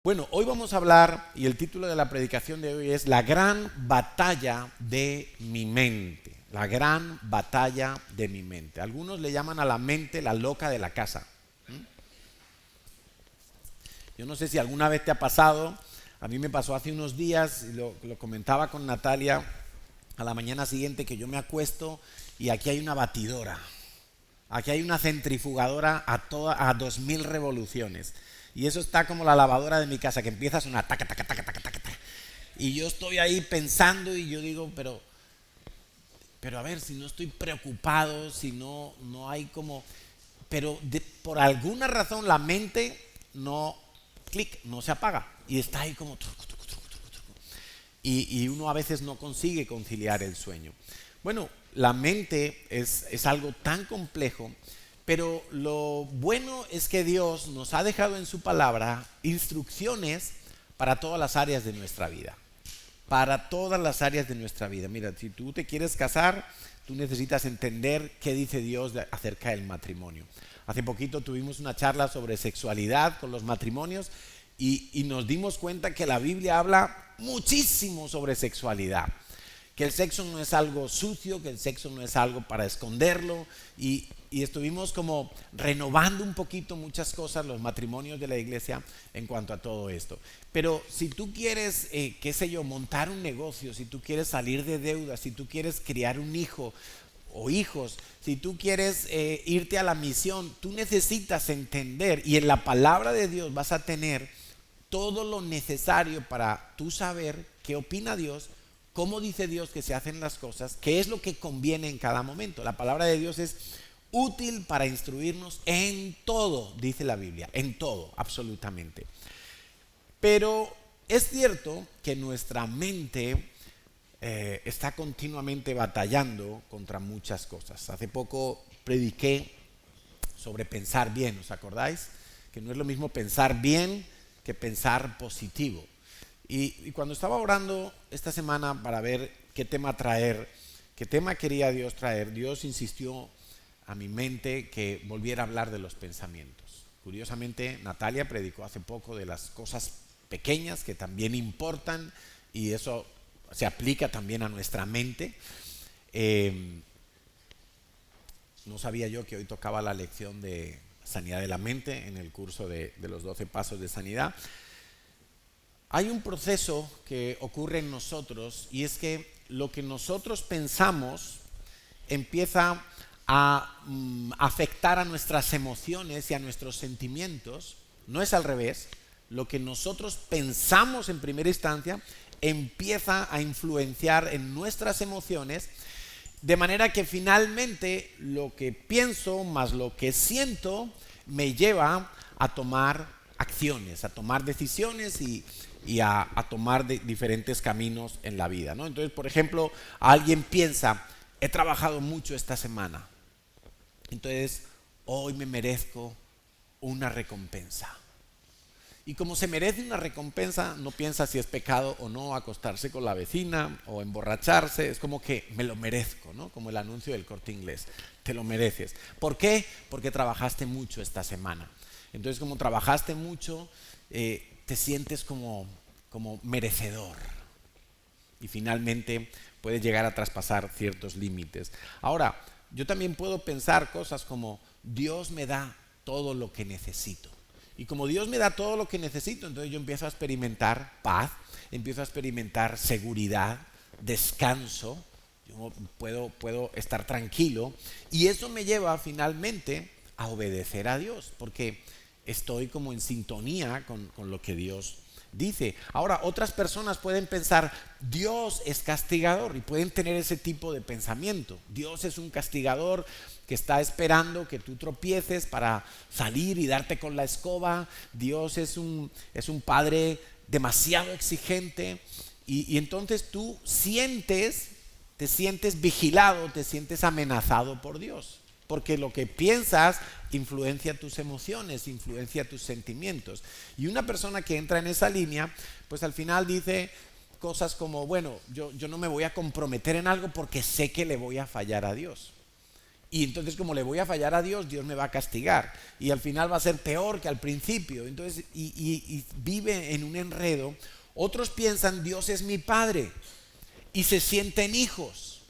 Bueno, hoy vamos a hablar, y el título de la predicación de hoy es La gran batalla de mi mente. La gran batalla de mi mente. Algunos le llaman a la mente la loca de la casa. Yo no sé si alguna vez te ha pasado, a mí me pasó hace unos días, y lo comentaba con Natalia, a la mañana siguiente que yo me acuesto y aquí hay una batidora. Aquí hay una centrifugadora a 2000 revoluciones. Y eso está como la lavadora de mi casa, que empieza a sonar taca, taca, taca, taca, taca, taca. Y yo estoy ahí pensando y yo digo, pero a ver, si no estoy preocupado, si no hay como... Pero por alguna razón la mente no se apaga. Y está ahí como... Y uno a veces no consigue conciliar el sueño. Bueno, la mente es algo tan complejo, pero lo bueno es que Dios nos ha dejado en su palabra instrucciones para todas las áreas de nuestra vida. Para todas las áreas de nuestra vida. Mira, si tú te quieres casar, tú necesitas entender qué dice Dios acerca del matrimonio. Hace poquito tuvimos una charla sobre sexualidad con los matrimonios y nos dimos cuenta que la Biblia habla muchísimo sobre sexualidad. Que el sexo no es algo sucio, que el sexo no es algo para esconderlo y estuvimos como renovando un poquito muchas cosas, los matrimonios de la iglesia en cuanto a todo esto. Pero si tú quieres, qué sé yo, montar un negocio, si tú quieres salir de deudas, si tú quieres criar un hijo o hijos, si tú quieres irte a la misión, tú necesitas entender y en la palabra de Dios vas a tener todo lo necesario para tú saber qué opina Dios, cómo dice Dios que se hacen las cosas, qué es lo que conviene en cada momento. La palabra de Dios es útil para instruirnos en todo, dice la Biblia, en todo, absolutamente. Pero es cierto que nuestra mente está continuamente batallando contra muchas cosas. Hace poco prediqué sobre pensar bien, ¿os acordáis? Que no es lo mismo pensar bien que pensar positivo. Y cuando estaba orando esta semana para ver qué tema traer, qué tema quería Dios traer, Dios insistió a mi mente que volviera a hablar de los pensamientos. Curiosamente, Natalia predicó hace poco de las cosas pequeñas que también importan y eso se aplica también a nuestra mente. No sabía yo que hoy tocaba la lección de sanidad de la mente en el curso de los 12 pasos de sanidad. Hay un proceso que ocurre en nosotros y es que lo que nosotros pensamos empieza a afectar a nuestras emociones y a nuestros sentimientos. No es al revés. Lo que nosotros pensamos en primera instancia empieza a influenciar en nuestras emociones, de manera que finalmente lo que pienso más lo que siento me lleva a tomar acciones, a tomar decisiones y a tomar diferentes caminos en la vida, ¿no? Entonces, por ejemplo, alguien piensa, he trabajado mucho esta semana, entonces hoy me merezco una recompensa. Y como se merece una recompensa, no piensa si es pecado o no acostarse con la vecina o emborracharse, es como que me lo merezco, ¿no? Como el anuncio del Corte Inglés, te lo mereces. ¿Por qué? Porque trabajaste mucho esta semana. Entonces, como trabajaste mucho, te sientes como merecedor y finalmente puedes llegar a traspasar ciertos límites. Ahora, yo también puedo pensar cosas como Dios me da todo lo que necesito. Y como Dios me da todo lo que necesito, entonces yo empiezo a experimentar paz, empiezo a experimentar seguridad, descanso, yo puedo estar tranquilo y eso me lleva finalmente a obedecer a Dios, porque estoy como en sintonía con lo que Dios dice. Ahora, otras personas pueden pensar, Dios es castigador y pueden tener ese tipo de pensamiento. Dios es un castigador que está esperando que tú tropieces para salir y darte con la escoba. Dios es un padre demasiado exigente y entonces tú te sientes vigilado, te sientes amenazado por Dios. Porque lo que piensas influencia tus emociones, influencia tus sentimientos. Y una persona que entra en esa línea, pues al final dice cosas como, bueno, yo no me voy a comprometer en algo porque sé que le voy a fallar a Dios. Y entonces como le voy a fallar a Dios, Dios me va a castigar. Y al final va a ser peor que al principio. Entonces, y vive en un enredo. Otros piensan, Dios es mi padre. Y se sienten hijos.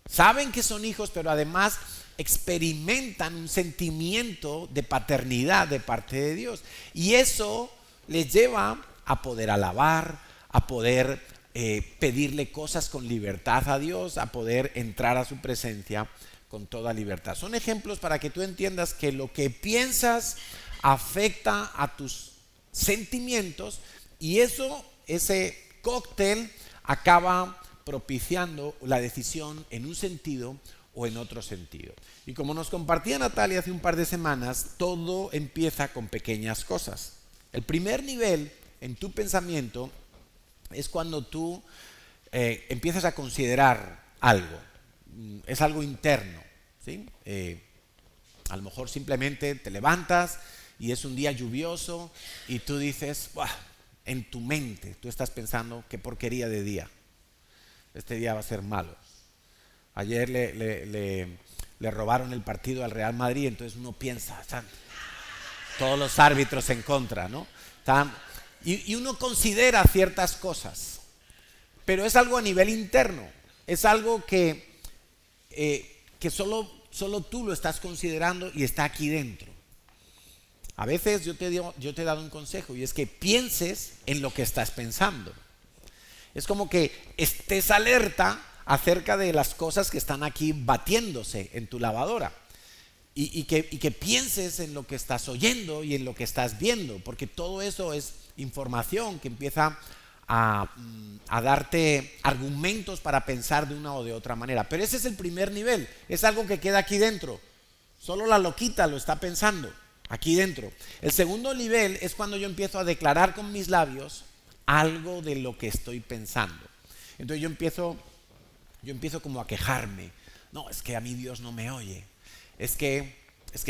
Saben que son hijos, pero además experimentan un sentimiento de paternidad de parte de Dios. Y eso les lleva a poder alabar, a poder pedirle cosas con libertad a Dios, a poder entrar a su presencia con toda libertad. Son ejemplos para que tú entiendas que lo que piensas afecta a tus sentimientos y ese cóctel acaba propiciando la decisión en un sentido o en otro sentido. Y como nos compartía Natalia hace un par de semanas, todo empieza con pequeñas cosas. El primer nivel en tu pensamiento es cuando tú empiezas a considerar algo. Es algo interno, ¿sí? A lo mejor simplemente te levantas y es un día lluvioso y tú dices, ¡buah! En tu mente tú estás pensando, qué porquería de día. Este día va a ser malo. Ayer le robaron el partido al Real Madrid, entonces uno piensa, están todos los árbitros en contra, ¿no? Y uno considera ciertas cosas, pero es algo a nivel interno, es algo que solo tú lo estás considerando y está aquí dentro. A veces yo te he dado un consejo y es que pienses en lo que estás pensando. Es como que estés alerta acerca de las cosas que están aquí batiéndose en tu lavadora y que pienses en lo que estás oyendo y en lo que estás viendo, porque todo eso es información que empieza a darte argumentos para pensar de una o de otra manera. Pero ese es el primer nivel, es algo que queda aquí dentro. Solo la loquita lo está pensando aquí dentro. El segundo nivel es cuando yo empiezo a declarar con mis labios algo de lo que estoy pensando. Entonces yo empiezo como a quejarme. No, es que a mí Dios no me oye. Es que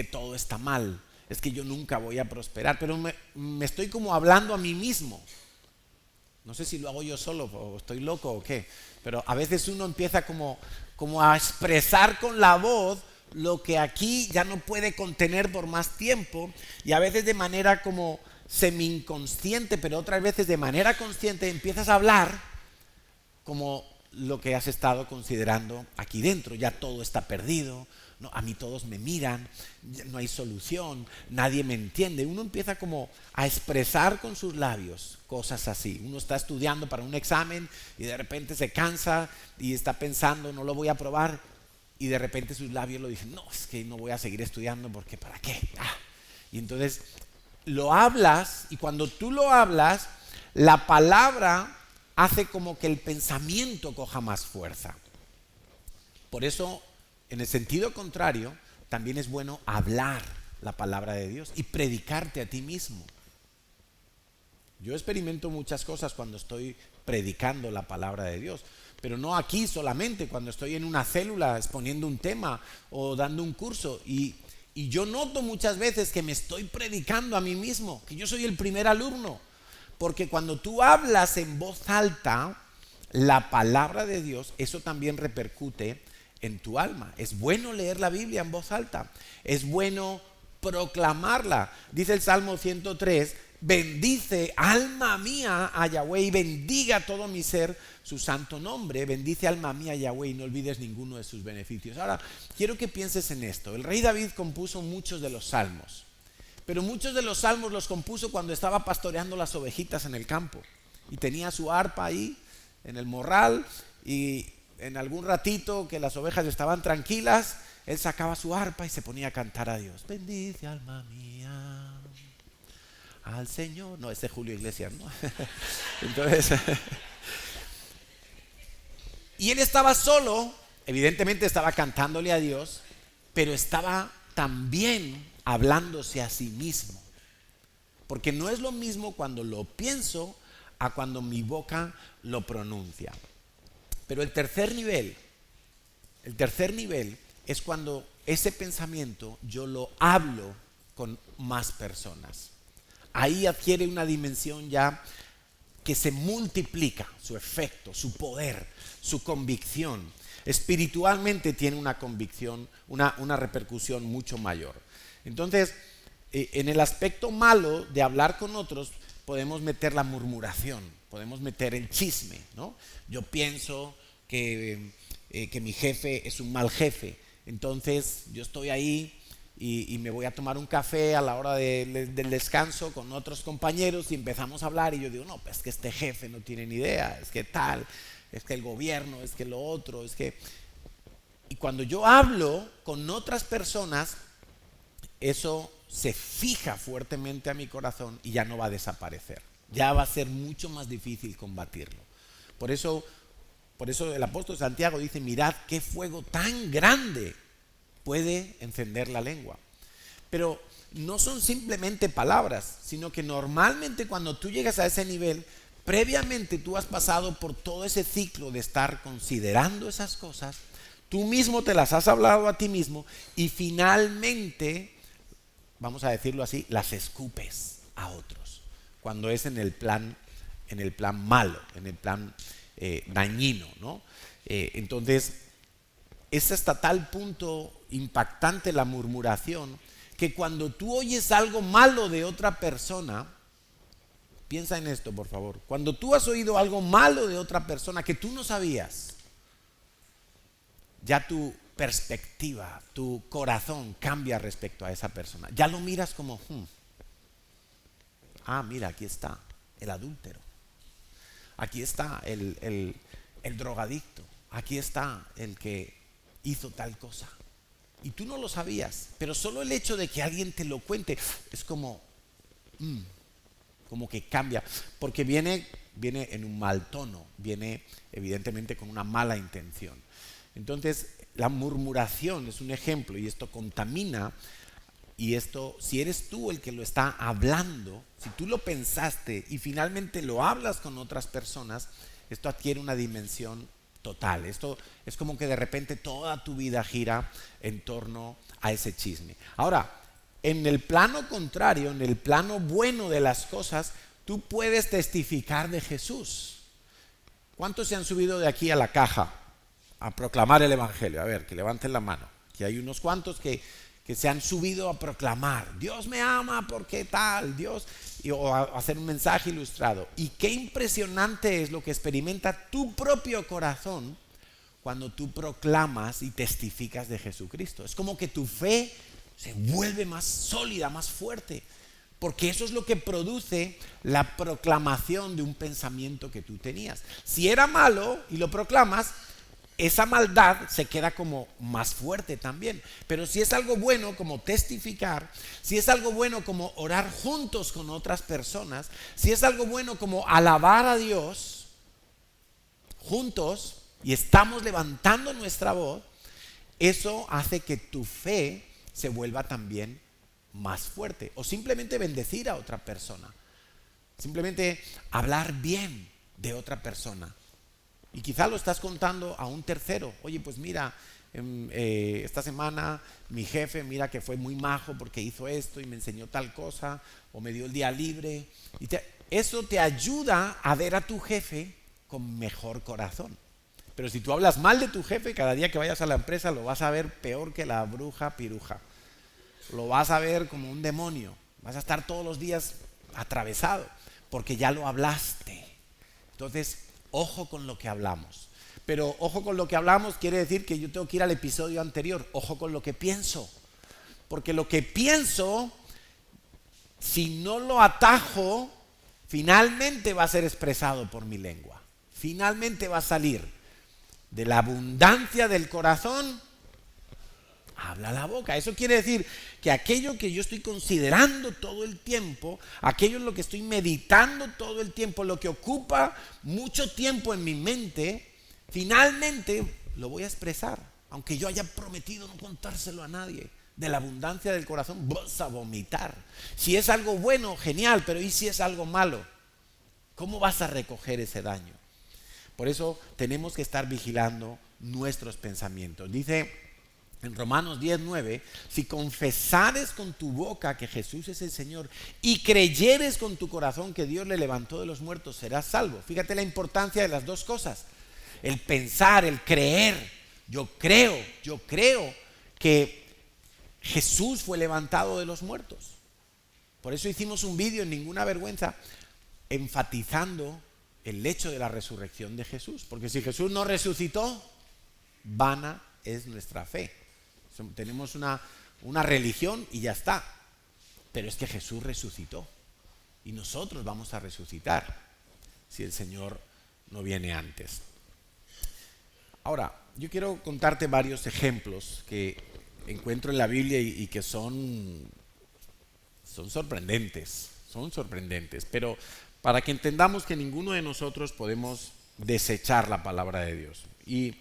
todo está mal. Es que yo nunca voy a prosperar. Pero me estoy como hablando a mí mismo. No sé si lo hago yo solo o estoy loco o qué. Pero a veces uno empieza como a expresar con la voz lo que aquí ya no puede contener por más tiempo. Y a veces de manera como semi-inconsciente, pero otras veces de manera consciente empiezas a hablar como lo que has estado considerando aquí dentro. Ya todo está perdido, no, a mí todos me miran, no hay solución, nadie me entiende. Uno empieza como a expresar con sus labios cosas así. Uno está estudiando para un examen y de repente se cansa y está pensando, no lo voy a probar, y de repente sus labios lo dicen, no, es que no voy a seguir estudiando porque ¿para qué? Y entonces lo hablas, y cuando tú lo hablas, la palabra hace como que el pensamiento coja más fuerza. Por eso, en el sentido contrario, también es bueno hablar la palabra de Dios y predicarte a ti mismo. Yo experimento muchas cosas cuando estoy predicando la palabra de Dios, pero no aquí solamente, cuando estoy en una célula exponiendo un tema o dando un curso, y yo noto muchas veces que me estoy predicando a mí mismo, que yo soy el primer alumno. Porque cuando tú hablas en voz alta la palabra de Dios, eso también repercute en tu alma. Es bueno leer la Biblia en voz alta. Es bueno proclamarla. Dice el Salmo 103, bendice alma mía a Yahweh y bendiga todo mi ser su santo nombre. Bendice alma mía a Yahweh y no olvides ninguno de sus beneficios. Ahora, quiero que pienses en esto. El rey David compuso muchos de los salmos. Pero muchos de los salmos los compuso cuando estaba pastoreando las ovejitas en el campo. Y tenía su arpa ahí, en el morral, y en algún ratito que las ovejas estaban tranquilas, él sacaba su arpa y se ponía a cantar a Dios. Bendice alma mía al Señor. No, ese es Julio Iglesias, ¿no? Entonces, y él estaba solo, evidentemente estaba cantándole a Dios, pero estaba también hablándose a sí mismo, porque no es lo mismo cuando lo pienso a cuando mi boca lo pronuncia. Pero el tercer nivel es cuando ese pensamiento yo lo hablo con más personas. Ahí adquiere una dimensión ya que se multiplica su efecto, su poder, su convicción. espiritualmente tiene una convicción, una repercusión mucho mayor. Entonces, en el aspecto malo de hablar con otros, podemos meter la murmuración, podemos meter el chisme, ¿no? Yo pienso que mi jefe es un mal jefe, entonces yo estoy ahí y me voy a tomar un café a la hora del descanso con otros compañeros y empezamos a hablar y yo digo, no, pues es que este jefe no tiene ni idea, es que tal, es que el gobierno, es que lo otro, es que... Y cuando yo hablo con otras personas, eso se fija fuertemente a mi corazón y ya no va a desaparecer. Ya va a ser mucho más difícil combatirlo. Por eso el apóstol Santiago dice, mirad qué fuego tan grande puede encender la lengua. Pero no son simplemente palabras, sino que normalmente cuando tú llegas a ese nivel, previamente tú has pasado por todo ese ciclo de estar considerando esas cosas, tú mismo te las has hablado a ti mismo y finalmente, vamos a decirlo así, las escupes a otros. Cuando es en el plan malo, en el plan dañino, ¿no? Entonces, es hasta tal punto impactante la murmuración que cuando tú oyes algo malo de otra persona, piensa en esto, por favor. Cuando tú has oído algo malo de otra persona que tú no sabías, ya tu perspectiva, tu corazón cambia respecto a esa persona. Ya lo miras como, mira, aquí está el adúltero. Aquí está el drogadicto. Aquí está el que hizo tal cosa. Y tú no lo sabías, pero solo el hecho de que alguien te lo cuente es como que cambia, porque viene en un mal tono, viene evidentemente con una mala intención. Entonces, la murmuración es un ejemplo y esto contamina. Y esto, si eres tú el que lo está hablando, si tú lo pensaste y finalmente lo hablas con otras personas, esto adquiere una dimensión total. Esto es como que de repente toda tu vida gira en torno a ese chisme. Ahora, en el plano contrario, en el plano bueno de las cosas, tú puedes testificar de Jesús. ¿Cuántos se han subido de aquí a la caja a proclamar el Evangelio? A ver, que levanten la mano. Aquí hay unos cuantos que se han subido a proclamar, Dios me ama porque tal, Dios, o a hacer un mensaje ilustrado. Y qué impresionante es lo que experimenta tu propio corazón cuando tú proclamas y testificas de Jesucristo. Es como que tu fe se vuelve más sólida, más fuerte, porque eso es lo que produce la proclamación de un pensamiento que tú tenías. Si era malo y lo proclamas, esa maldad se queda como más fuerte también. Pero si es algo bueno como testificar, si es algo bueno como orar juntos con otras personas, si es algo bueno como alabar a Dios juntos y estamos levantando nuestra voz, eso hace que tu fe se vuelva también más fuerte. O simplemente bendecir a otra persona, simplemente hablar bien de otra persona. Y quizá lo estás contando a un tercero. Oye, pues mira, esta semana mi jefe, mira que fue muy majo porque hizo esto y me enseñó tal cosa, o me dio el día libre. Y eso te ayuda a ver a tu jefe con mejor corazón. Pero si tú hablas mal de tu jefe, cada día que vayas a la empresa lo vas a ver peor que la bruja piruja. Lo vas a ver como un demonio. Vas a estar todos los días atravesado porque ya lo hablaste. Entonces, ojo con lo que hablamos. Pero ojo con lo que hablamos quiere decir que yo tengo que ir al episodio anterior. Ojo con lo que pienso. Porque lo que pienso, si no lo atajo, finalmente va a ser expresado por mi lengua. Finalmente va a salir de la abundancia del corazón, habla la boca. Eso quiere decir que aquello que yo estoy considerando todo el tiempo, aquello en lo que estoy meditando todo el tiempo, lo que ocupa mucho tiempo en mi mente, finalmente lo voy a expresar. Aunque yo haya prometido no contárselo a nadie, de la abundancia del corazón vas a vomitar. Si es algo bueno, genial, pero ¿y si es algo malo? ¿Cómo vas a recoger ese daño? Por eso tenemos que estar vigilando nuestros pensamientos. Dice en Romanos 10:9, si confesares con tu boca que Jesús es el Señor y creyeres con tu corazón que Dios le levantó de los muertos, serás salvo. Fíjate la importancia de las dos cosas. El pensar, el creer, Yo creo que Jesús fue levantado de los muertos. Por eso hicimos un vídeo en Ninguna Vergüenza enfatizando el hecho de la resurrección de Jesús. Porque si Jesús no resucitó, vana es nuestra fe. Tenemos una religión y ya está. Pero es que Jesús resucitó. Y nosotros vamos a resucitar si el Señor no viene antes. Ahora, yo quiero contarte varios ejemplos que encuentro en la Biblia y que son sorprendentes. Son sorprendentes. Pero para que entendamos que ninguno de nosotros podemos desechar la palabra de Dios. Y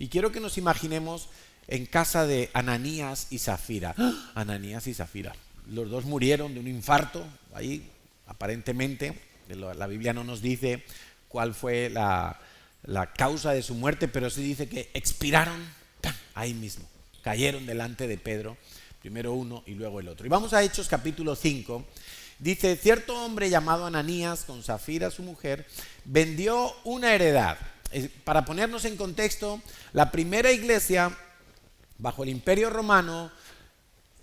quiero que nos imaginemos en casa de Ananías y Zafira. ¡Ah! Ananías y Zafira. Los dos murieron de un infarto, ahí aparentemente. La Biblia no nos dice cuál fue la causa de su muerte, pero sí dice que expiraron ahí mismo. Cayeron delante de Pedro, primero uno y luego el otro. Y vamos a Hechos capítulo 5. Dice, cierto hombre llamado Ananías, con Zafira su mujer, vendió una heredad. Para ponernos en contexto, la primera iglesia bajo el Imperio Romano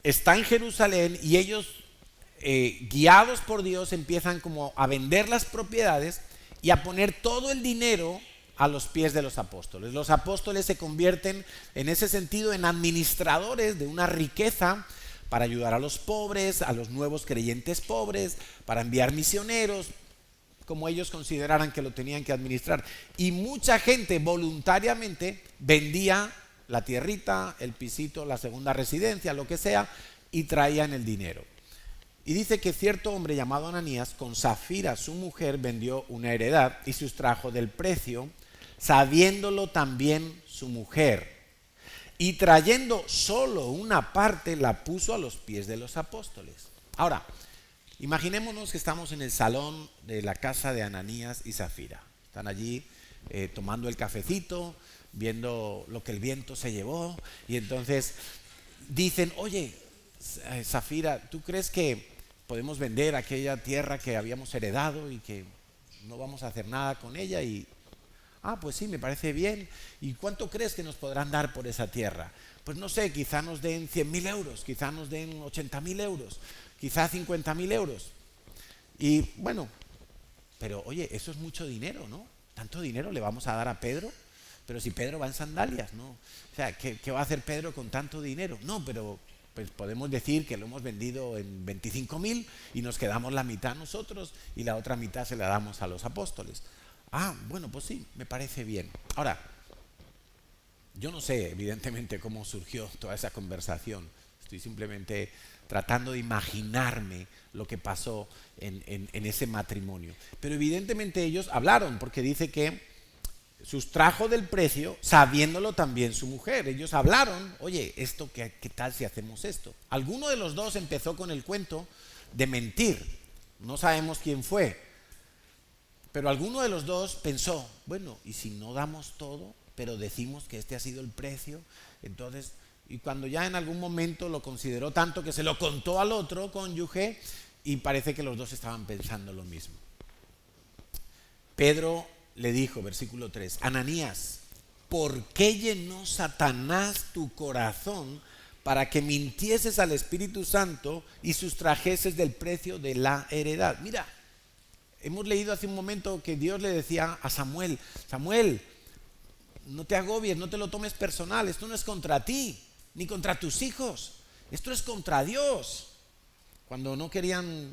está en Jerusalén y ellos, guiados por Dios, empiezan como a vender las propiedades y a poner todo el dinero a los pies de los apóstoles. Los apóstoles se convierten en ese sentido en administradores de una riqueza para ayudar a los pobres, a los nuevos creyentes pobres, para enviar misioneros, como ellos consideraran que lo tenían que administrar. Y mucha gente voluntariamente vendía la tierrita, el pisito, la segunda residencia, lo que sea, y traían el dinero. Y dice que cierto hombre llamado Ananías, con Zafira su mujer, vendió una heredad y sustrajo del precio, sabiéndolo también su mujer. Y trayendo solo una parte, la puso a los pies de los apóstoles. Ahora, imaginémonos que estamos en el salón de la casa de Ananías y Zafira. Están allí tomando el cafecito, viendo lo que el viento se llevó, y entonces dicen, oye, Zafira, ¿tú crees que podemos vender aquella tierra que habíamos heredado y que no vamos a hacer nada con ella? Y, pues sí, me parece bien. ¿Y cuánto crees que nos podrán dar por esa tierra? Pues no sé, quizá nos den 100.000 euros, quizá nos den 80.000 euros, quizá 50.000 euros. Y bueno, pero oye, eso es mucho dinero, ¿no? ¿Tanto dinero le vamos a dar a Pedro? Pero si Pedro va en sandalias, ¿no? O sea, ¿qué va a hacer Pedro con tanto dinero? No, pero pues podemos decir que lo hemos vendido en 25.000 y nos quedamos la mitad nosotros y la otra mitad se la damos a los apóstoles. Bueno, pues sí, me parece bien. Ahora, yo no sé evidentemente cómo surgió toda esa conversación. Estoy simplemente tratando de imaginarme lo que pasó en ese matrimonio. Pero evidentemente ellos hablaron, porque dice que sustrajo del precio, sabiéndolo también su mujer. Ellos hablaron, oye, esto ¿qué tal si hacemos esto? Alguno de los dos empezó con el cuento de mentir. No sabemos quién fue. Pero alguno de los dos pensó, bueno, ¿y si no damos todo, pero decimos que este ha sido el precio? Entonces, y cuando ya en algún momento lo consideró tanto que se lo contó al otro cónyuge, y parece que los dos estaban pensando lo mismo. Pedro le dijo, versículo 3, Ananías, ¿por qué llenó Satanás tu corazón para que mintieses al Espíritu Santo y sustrajeses del precio de la heredad? Mira, hemos leído hace un momento que Dios le decía a Samuel, Samuel, no te agobies, no te lo tomes personal, esto no es contra ti, ni contra tus hijos, esto es contra Dios. Cuando no querían,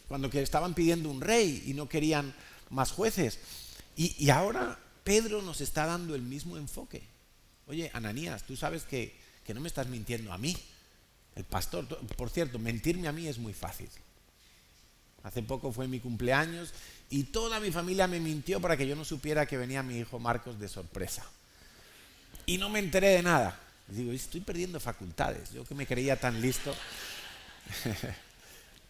cuando que estaban pidiendo un rey y no querían más jueces. Y ahora Pedro nos está dando el mismo enfoque. Oye, Ananías, tú sabes que no me estás mintiendo a mí, el pastor. Por cierto, mentirme a mí es muy fácil. Hace poco fue mi cumpleaños y toda mi familia me mintió para que yo no supiera que venía mi hijo Marcos de sorpresa. Y no me enteré de nada. Digo, estoy perdiendo facultades. Yo que me creía tan listo.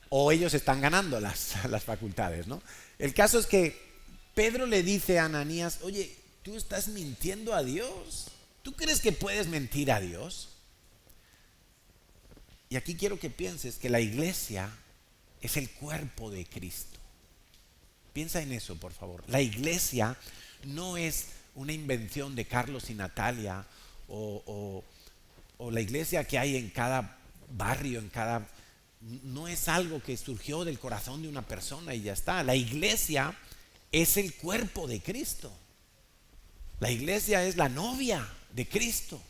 O ellos están ganando las facultades, ¿no? El caso es que Pedro le dice a Ananías, oye, ¿tú estás mintiendo a Dios? ¿Tú crees que puedes mentir a Dios? Y aquí quiero que pienses que la iglesia es el cuerpo de Cristo. Piensa en eso, por favor. La iglesia no es una invención de Carlos y Natalia o, o- o la iglesia que hay en cada barrio, no es algo que surgió del corazón de una persona y ya está. La iglesia es el cuerpo de Cristo. La iglesia es la novia de Cristo.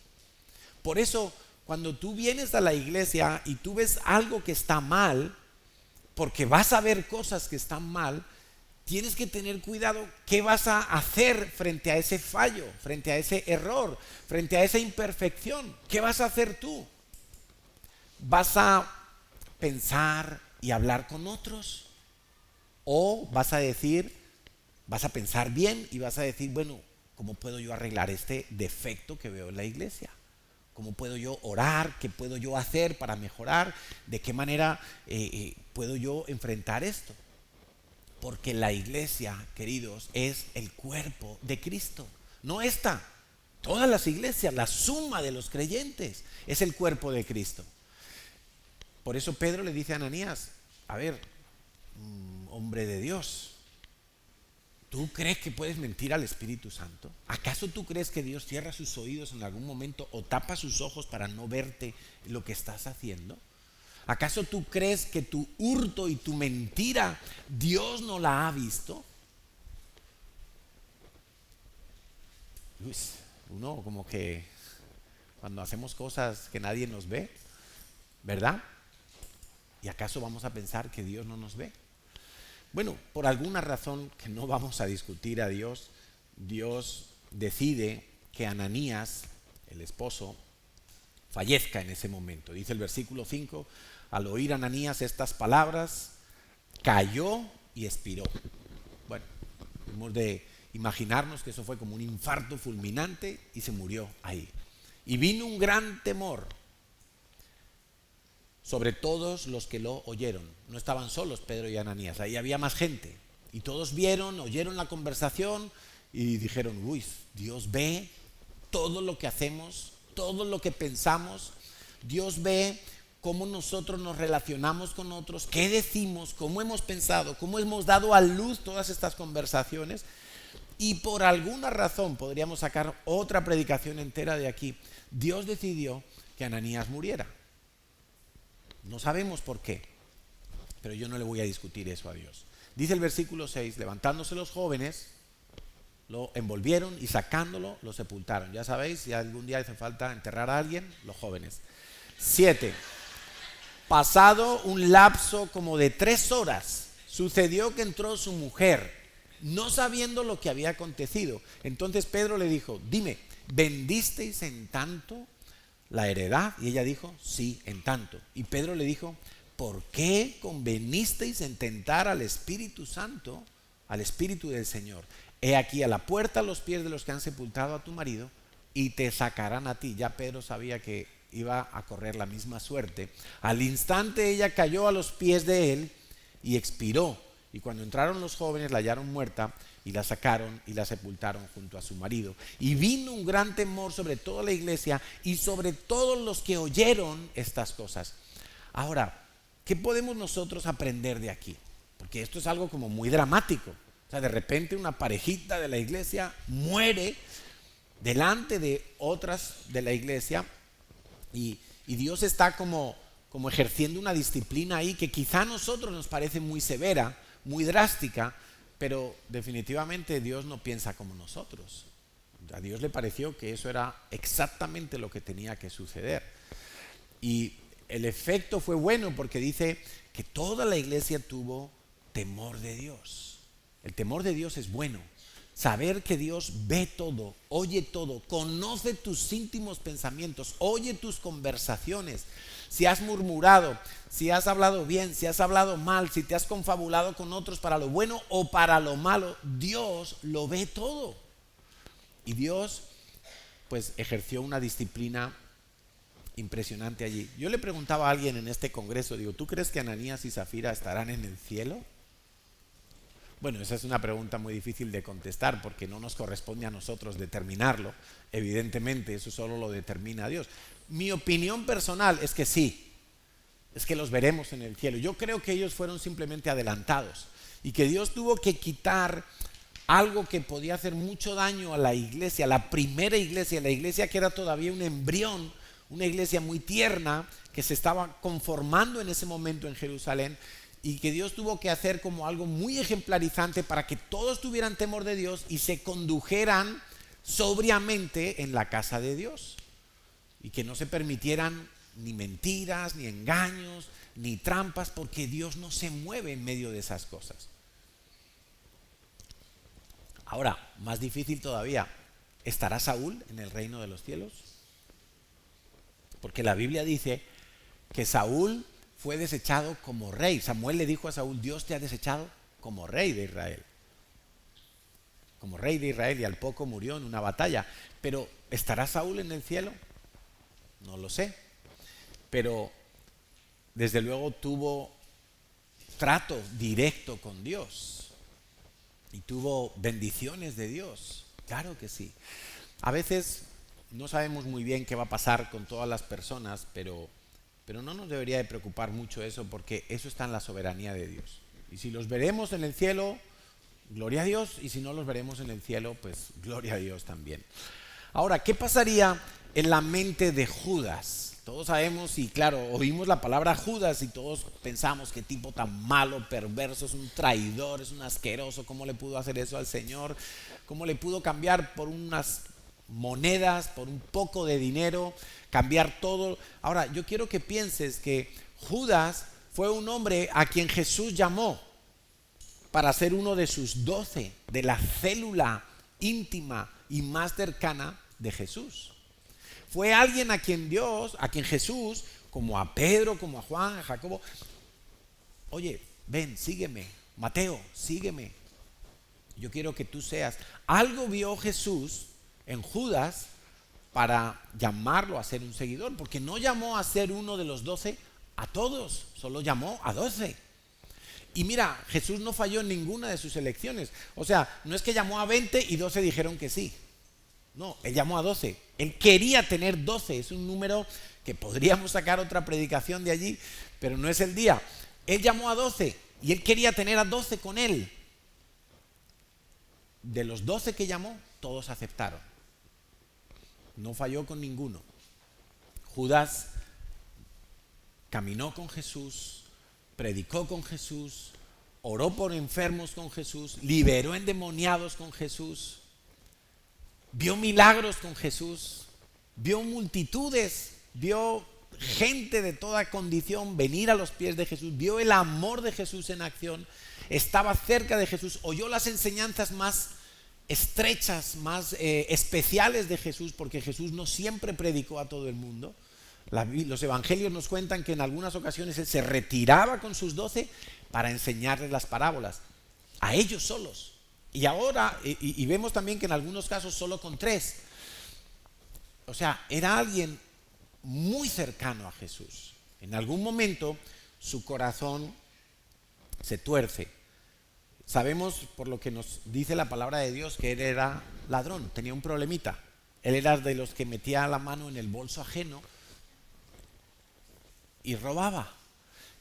Por eso, cuando tú vienes a la iglesia y tú ves algo que está mal, porque vas a ver cosas que están mal, tienes que tener cuidado qué vas a hacer frente a ese fallo, frente a ese error, frente a esa imperfección. ¿Qué vas a hacer tú? ¿Vas a pensar y hablar con otros? ¿O vas a pensar bien y vas a decir, bueno, ¿cómo puedo yo arreglar este defecto que veo en la iglesia? ¿Cómo puedo yo orar? ¿Qué puedo yo hacer para mejorar? ¿De qué manera puedo yo enfrentar esto? Porque la iglesia, queridos, es el cuerpo de Cristo. No esta. Todas las iglesias, la suma de los creyentes, es el cuerpo de Cristo. Por eso Pedro le dice a Ananías, a ver, hombre de Dios, ¿tú crees que puedes mentir al Espíritu Santo? ¿Acaso tú crees que Dios cierra sus oídos en algún momento o tapa sus ojos para no verte lo que estás haciendo? ¿Acaso tú crees que tu hurto y tu mentira Dios no la ha visto? Uno como que cuando hacemos cosas que nadie nos ve, ¿verdad? ¿Y acaso vamos a pensar que Dios no nos ve? Bueno, por alguna razón que no vamos a discutir a Dios, Dios decide que Ananías, el esposo, fallezca en ese momento. Dice el versículo 5, al oír Ananías estas palabras, cayó y expiró. Bueno, hemos de imaginarnos que eso fue como un infarto fulminante y se murió ahí. Y vino un gran temor sobre todos los que lo oyeron. No estaban solos Pedro y Ananías, ahí había más gente. Y todos vieron, oyeron la conversación y dijeron, uy, Dios ve todo lo que hacemos, todo lo que pensamos. Dios ve cómo nosotros nos relacionamos con otros, qué decimos, cómo hemos pensado, cómo hemos dado a luz todas estas conversaciones. Y por alguna razón, podríamos sacar otra predicación entera de aquí, Dios decidió que Ananías muriera. No sabemos por qué, pero yo no le voy a discutir eso a Dios. Dice el versículo 6, levantándose los jóvenes, lo envolvieron y sacándolo, lo sepultaron. Ya sabéis, si algún día hace falta enterrar a alguien, los jóvenes. 7. Pasado un lapso como de 3 horas, sucedió que entró su mujer, no sabiendo lo que había acontecido. Entonces Pedro le dijo, dime, ¿vendisteis en tanto la heredad? Y ella dijo, sí, en tanto. Y Pedro le dijo, ¿por qué convenisteis en tentar al Espíritu Santo, al Espíritu del Señor? He aquí a la puerta los pies de los que han sepultado a tu marido y te sacarán a ti. Ya Pedro sabía que iba a correr la misma suerte. Al instante ella cayó a los pies de él y expiró. Y cuando entraron los jóvenes la hallaron muerta y la sacaron y la sepultaron junto a su marido. Y vino un gran temor sobre toda la iglesia y sobre todos los que oyeron estas cosas. Ahora, ¿qué podemos nosotros aprender de aquí? Porque esto es algo como muy dramático. O sea, de repente una parejita de la iglesia muere delante de otras de la iglesia y Dios está como ejerciendo una disciplina ahí que quizá a nosotros nos parece muy severa, muy drástica, pero definitivamente Dios no piensa como nosotros. A Dios le pareció que eso era exactamente lo que tenía que suceder. Y el efecto fue bueno porque dice que toda la iglesia tuvo temor de Dios. El temor de Dios es bueno. Saber que Dios ve todo, oye todo, conoce tus íntimos pensamientos, oye tus conversaciones. Si has murmurado, si has hablado bien, si has hablado mal, si te has confabulado con otros para lo bueno o para lo malo, Dios lo ve todo. Y Dios pues ejerció una disciplina impresionante allí. Yo le preguntaba a alguien en este congreso, digo, ¿tú crees que Ananías y Zafira estarán en el cielo? Bueno, esa es una pregunta muy difícil de contestar porque no nos corresponde a nosotros determinarlo. Evidentemente, eso solo lo determina Dios. Mi opinión personal es que sí, es que los veremos en el cielo. Yo creo que ellos fueron simplemente adelantados y que Dios tuvo que quitar algo que podía hacer mucho daño a la iglesia, la primera iglesia, la iglesia que era todavía un embrión, una iglesia muy tierna, que se estaba conformando en ese momento en Jerusalén, y que Dios tuvo que hacer como algo muy ejemplarizante para que todos tuvieran temor de Dios y se condujeran sobriamente en la casa de Dios, y que no se permitieran ni mentiras, ni engaños, ni trampas, porque Dios no se mueve en medio de esas cosas. Ahora, más difícil todavía, ¿estará Saúl en el reino de los cielos? Porque la Biblia dice que Saúl fue desechado como rey. Samuel le dijo a Saúl: Dios te ha desechado como rey de Israel. Como rey de Israel, y al poco murió en una batalla. Pero ¿estará Saúl en el cielo? No lo sé. Pero desde luego tuvo trato directo con Dios y tuvo bendiciones de Dios. Claro que sí. A veces no sabemos muy bien qué va a pasar con todas las personas, pero no nos debería de preocupar mucho eso, porque eso está en la soberanía de Dios. Y si los veremos en el cielo, gloria a Dios, y si no los veremos en el cielo, pues gloria a Dios también. Ahora, ¿qué pasaría en la mente de Judas? Todos sabemos, y claro, oímos la palabra Judas y todos pensamos: qué tipo tan malo, perverso, es un traidor, es un asqueroso, ¿cómo le pudo hacer eso al Señor? ¿Cómo le pudo cambiar por unas monedas, por un poco de dinero, cambiar todo? Ahora, yo quiero que pienses que Judas fue un hombre a quien Jesús llamó para ser uno de sus 12, de la célula íntima y más cercana de Jesús. Fue alguien a quien Jesús, como a Pedro, como a Juan, a Jacobo: oye, ven, sígueme. Mateo, sígueme. Yo quiero que tú seas. Algo vio Jesús en Judas para llamarlo a ser un seguidor, porque no llamó a ser uno de los 12 a todos, solo llamó a 12. Y mira, Jesús no falló en ninguna de sus elecciones. O sea, no es que llamó a 20 y 12 dijeron que sí. No, él llamó a 12. Él quería tener 12. Es un número que podríamos sacar otra predicación de allí, pero no es el día. Él llamó a 12 y él quería tener a 12 con él. De los 12 que llamó, todos aceptaron. No falló con ninguno. Judas caminó con Jesús, predicó con Jesús, oró por enfermos con Jesús, liberó endemoniados con Jesús, vio milagros con Jesús, vio multitudes, vio gente de toda condición venir a los pies de Jesús, vio el amor de Jesús en acción, estaba cerca de Jesús, oyó las enseñanzas más estrechas, más especiales de Jesús, porque Jesús no siempre predicó a todo el mundo. Los evangelios nos cuentan que en algunas ocasiones él se retiraba con sus 12 para enseñarles las parábolas a ellos solos. Y ahora, y vemos también que en algunos casos solo con 3. O sea, era alguien muy cercano a Jesús. En algún momento su corazón se tuerce. Sabemos, por lo que nos dice la palabra de Dios, que él era ladrón, tenía un problemita. Él era de los que metía la mano en el bolso ajeno y robaba.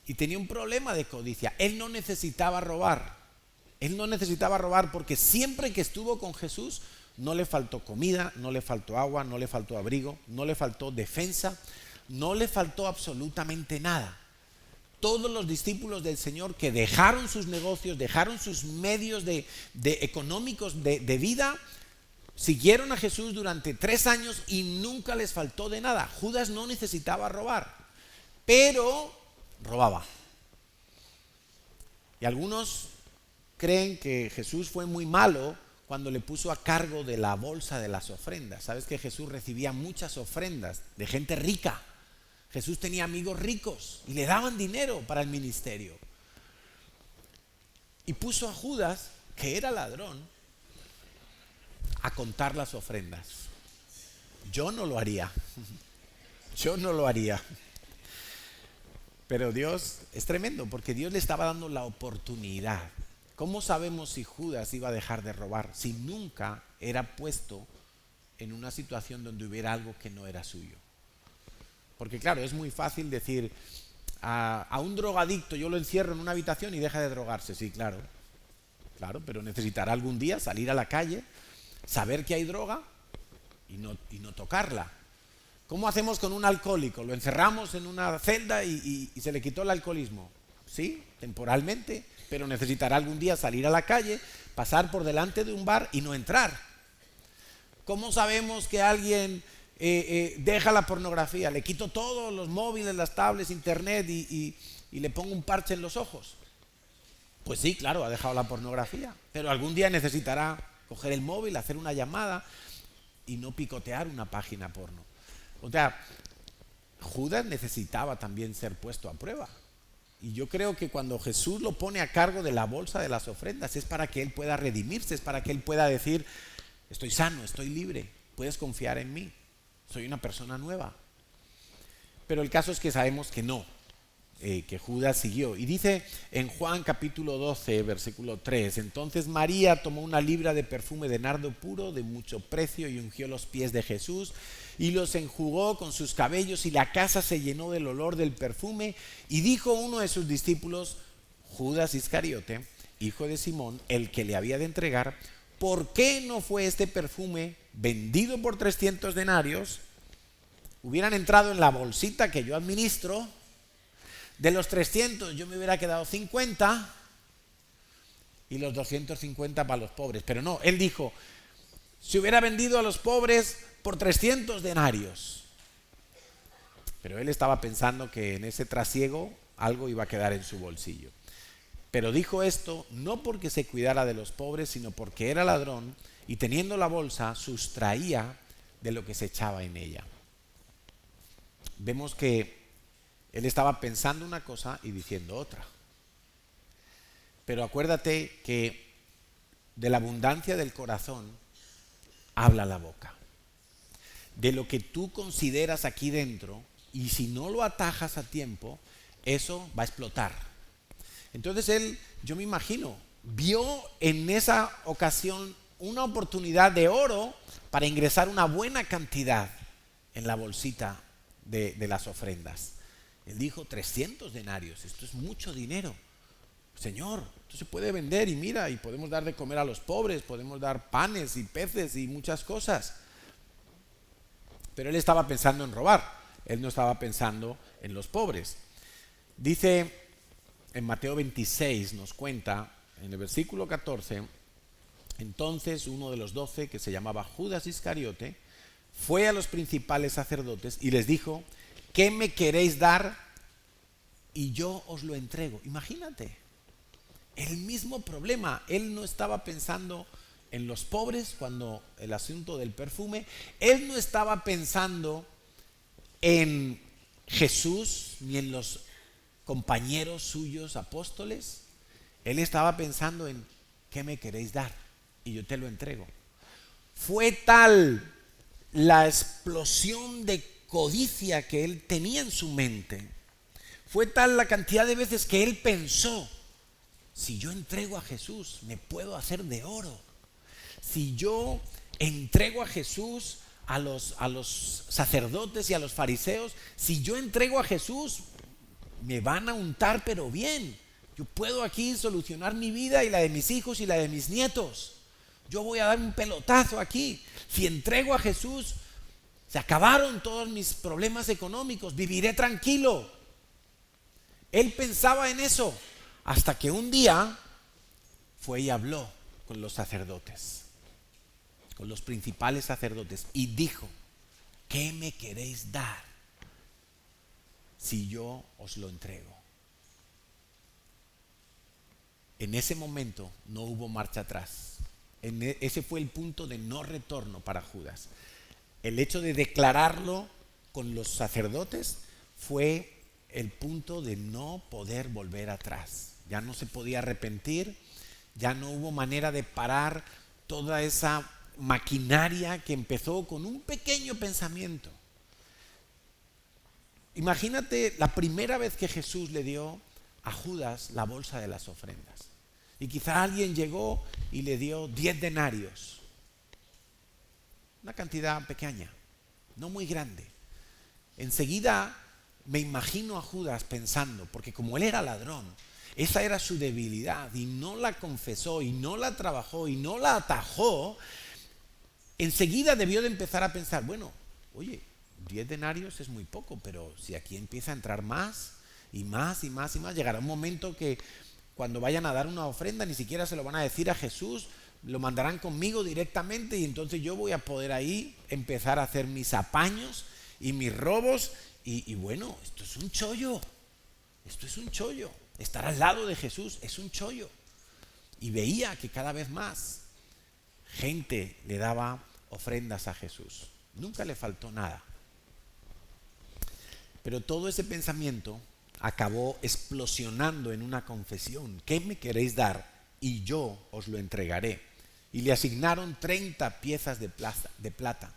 Y tenía un problema de codicia. Él no necesitaba robar. Él no necesitaba robar porque siempre que estuvo con Jesús no le faltó comida, no le faltó agua, no le faltó abrigo, no le faltó defensa, no le faltó absolutamente nada. Todos los discípulos del Señor que dejaron sus negocios, dejaron sus medios económicos de vida, siguieron a Jesús durante 3 años y nunca les faltó de nada. Judas no necesitaba robar, pero robaba. Y algunos creen que Jesús fue muy malo cuando le puso a cargo de la bolsa de las ofrendas. Sabes que Jesús recibía muchas ofrendas de gente rica. Jesús tenía amigos ricos y le daban dinero para el ministerio. Y puso a Judas, que era ladrón, a contar las ofrendas. Yo no lo haría. Yo no lo haría. Pero Dios es tremendo, porque Dios le estaba dando la oportunidad. ¿Cómo sabemos si Judas iba a dejar de robar si nunca era puesto en una situación donde hubiera algo que no era suyo? Porque claro, es muy fácil decir a un drogadicto yo lo encierro en una habitación y deja de drogarse. Sí, claro. claro, pero necesitará algún día salir a la calle, saber que hay droga y no tocarla. ¿Cómo hacemos con un alcohólico? Lo encerramos en una celda y se le quitó el alcoholismo. Sí, temporalmente, pero necesitará algún día salir a la calle, pasar por delante de un bar y no entrar. ¿Cómo sabemos que alguien deja la pornografía? Le quito todos los móviles, las tablets, internet y le pongo un parche en los ojos. Pues sí, claro, ha dejado la pornografía, pero algún día necesitará coger el móvil, hacer una llamada y no picotear una página porno. O sea, Judas necesitaba también ser puesto a prueba. Y yo creo que cuando Jesús lo pone a cargo de la bolsa de las ofrendas es para que él pueda redimirse, es para que él pueda decir: estoy sano, estoy libre, puedes confiar en mí, soy una persona nueva. Pero el caso es que sabemos que no, que Judas siguió. Y dice en Juan capítulo 12, versículo 3: entonces María tomó una libra de perfume de nardo puro de mucho precio y ungió los pies de Jesús y los enjugó con sus cabellos, y la casa se llenó del olor del perfume. Y dijo uno de sus discípulos, Judas Iscariote, hijo de Simón, el que le había de entregar: ¿por qué no fue este perfume vendido por 300 denarios? Hubieran entrado en la bolsita que yo administro. De los 300 yo me hubiera quedado 50 y los 250 para los pobres. Pero no, él dijo: se hubiera vendido a los pobres por 300 denarios. Pero él estaba pensando que en ese trasiego algo iba a quedar en su bolsillo. Pero dijo esto no porque se cuidara de los pobres, sino porque era ladrón y teniendo la bolsa sustraía de lo que se echaba en ella. Vemos que él estaba pensando una cosa y diciendo otra. Pero acuérdate que de la abundancia del corazón habla la boca. De lo que tú consideras aquí dentro, y si no lo atajas a tiempo, eso va a explotar. Entonces él, yo me imagino, vio en esa ocasión una oportunidad de oro para ingresar una buena cantidad en la bolsita de las ofrendas. Él dijo: 300 denarios, esto es mucho dinero. Señor, esto se puede vender y mira, y podemos dar de comer a los pobres, podemos dar panes y peces y muchas cosas. Pero él estaba pensando en robar, él no estaba pensando en los pobres. Dice en Mateo 26, nos cuenta en el versículo 14: entonces uno de los 12, que se llamaba Judas Iscariote, fue a los principales sacerdotes y les dijo: ¿qué me queréis dar? Y yo os lo entrego. Imagínate, el mismo problema. Él no estaba pensando en los pobres cuando el asunto del perfume. Él no estaba pensando en Jesús ni en los compañeros suyos apóstoles. Él estaba pensando en: ¿qué me queréis dar? Y yo te lo entrego. Fue tal la explosión de codicia que él tenía en su mente, fue tal la cantidad de veces que él pensó: si yo entrego a Jesús, me puedo hacer de oro. Si yo entrego a Jesús a los sacerdotes y a los fariseos, si yo entrego a Jesús, me van a untar pero bien. Yo puedo aquí solucionar mi vida y la de mis hijos y la de mis nietos. Yo voy a dar un pelotazo aquí. Si entrego a Jesús, se acabaron todos mis problemas económicos, viviré tranquilo. Él pensaba en eso hasta que un día fue y habló con los sacerdotes, con los principales sacerdotes, y dijo: ¿qué me queréis dar si yo os lo entrego? En ese momento no hubo marcha atrás. Ese fue el punto de no retorno para Judas. El hecho de declararlo con los sacerdotes fue el punto de no poder volver atrás. Ya no se podía arrepentir, ya no hubo manera de parar toda esa maquinaria que empezó con un pequeño pensamiento. Imagínate la primera vez que Jesús le dio a Judas la bolsa de las ofrendas. Y quizá alguien llegó y le dio 10 denarios. Una cantidad pequeña, no muy grande. Enseguida me imagino a Judas pensando, porque como él era ladrón, Esa era su debilidad y no la confesó y no la trabajó y no la atajó. Enseguida debió de empezar a pensar, bueno, oye, 10 denarios es muy poco, pero si aquí empieza a entrar más y más y más y más, llegará un momento que cuando vayan a dar una ofrenda ni siquiera se lo van a decir a Jesús, lo mandarán conmigo directamente y entonces yo voy a poder ahí empezar a hacer mis apaños y mis robos y bueno, esto es un chollo, esto es un chollo. Estar al lado de Jesús es un chollo. Y veía que cada vez más gente le daba ofrendas a Jesús. Nunca le faltó nada. Pero todo ese pensamiento acabó explosionando en una confesión. ¿Qué me queréis dar? Y yo os lo entregaré. Y le asignaron 30 piezas de plata.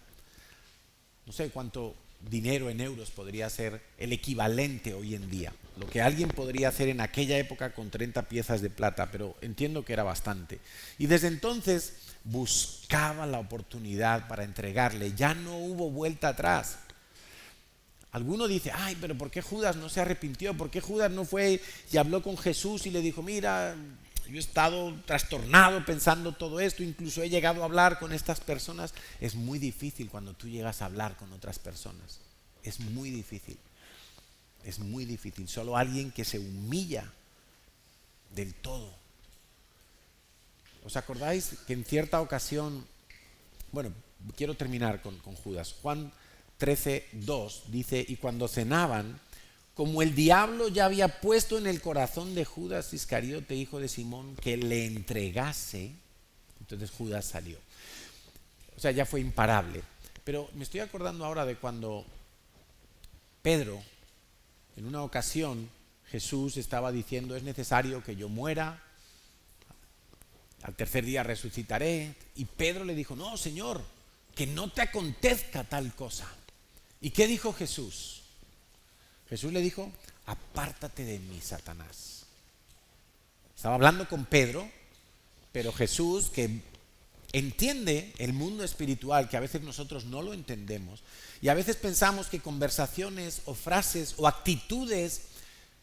No sé cuánto dinero en euros podría ser el equivalente hoy en día. Lo que alguien podría hacer en aquella época con 30 piezas de plata, pero entiendo que era bastante. Y desde entonces buscaba la oportunidad para entregarle. Ya no hubo vuelta atrás. Alguno dice, ay, pero ¿por qué Judas no se arrepintió? ¿Por qué Judas no fue y habló con Jesús y le dijo, mira, yo he estado trastornado pensando todo esto, incluso he llegado a hablar con estas personas? Es muy difícil cuando tú llegas a hablar con otras personas. Es muy difícil. Es muy difícil. Solo alguien que se humilla del todo. ¿Os acordáis que en cierta ocasión, bueno, quiero terminar con Judas. Juan 13:2 dice, y cuando cenaban, como el diablo ya había puesto en el corazón de Judas Iscariote, hijo de Simón, que le entregase, entonces Judas salió. O sea, ya fue imparable. Pero me estoy acordando ahora de cuando Pedro, en una ocasión, Jesús estaba diciendo, es necesario que yo muera, al tercer día resucitaré. Y Pedro le dijo, no, Señor, que no te acontezca tal cosa. ¿Y qué dijo Jesús? Jesús le dijo, apártate de mí, Satanás. Estaba hablando con Pedro, pero Jesús, que entiende el mundo espiritual, que a veces nosotros no lo entendemos, y a veces pensamos que conversaciones o frases o actitudes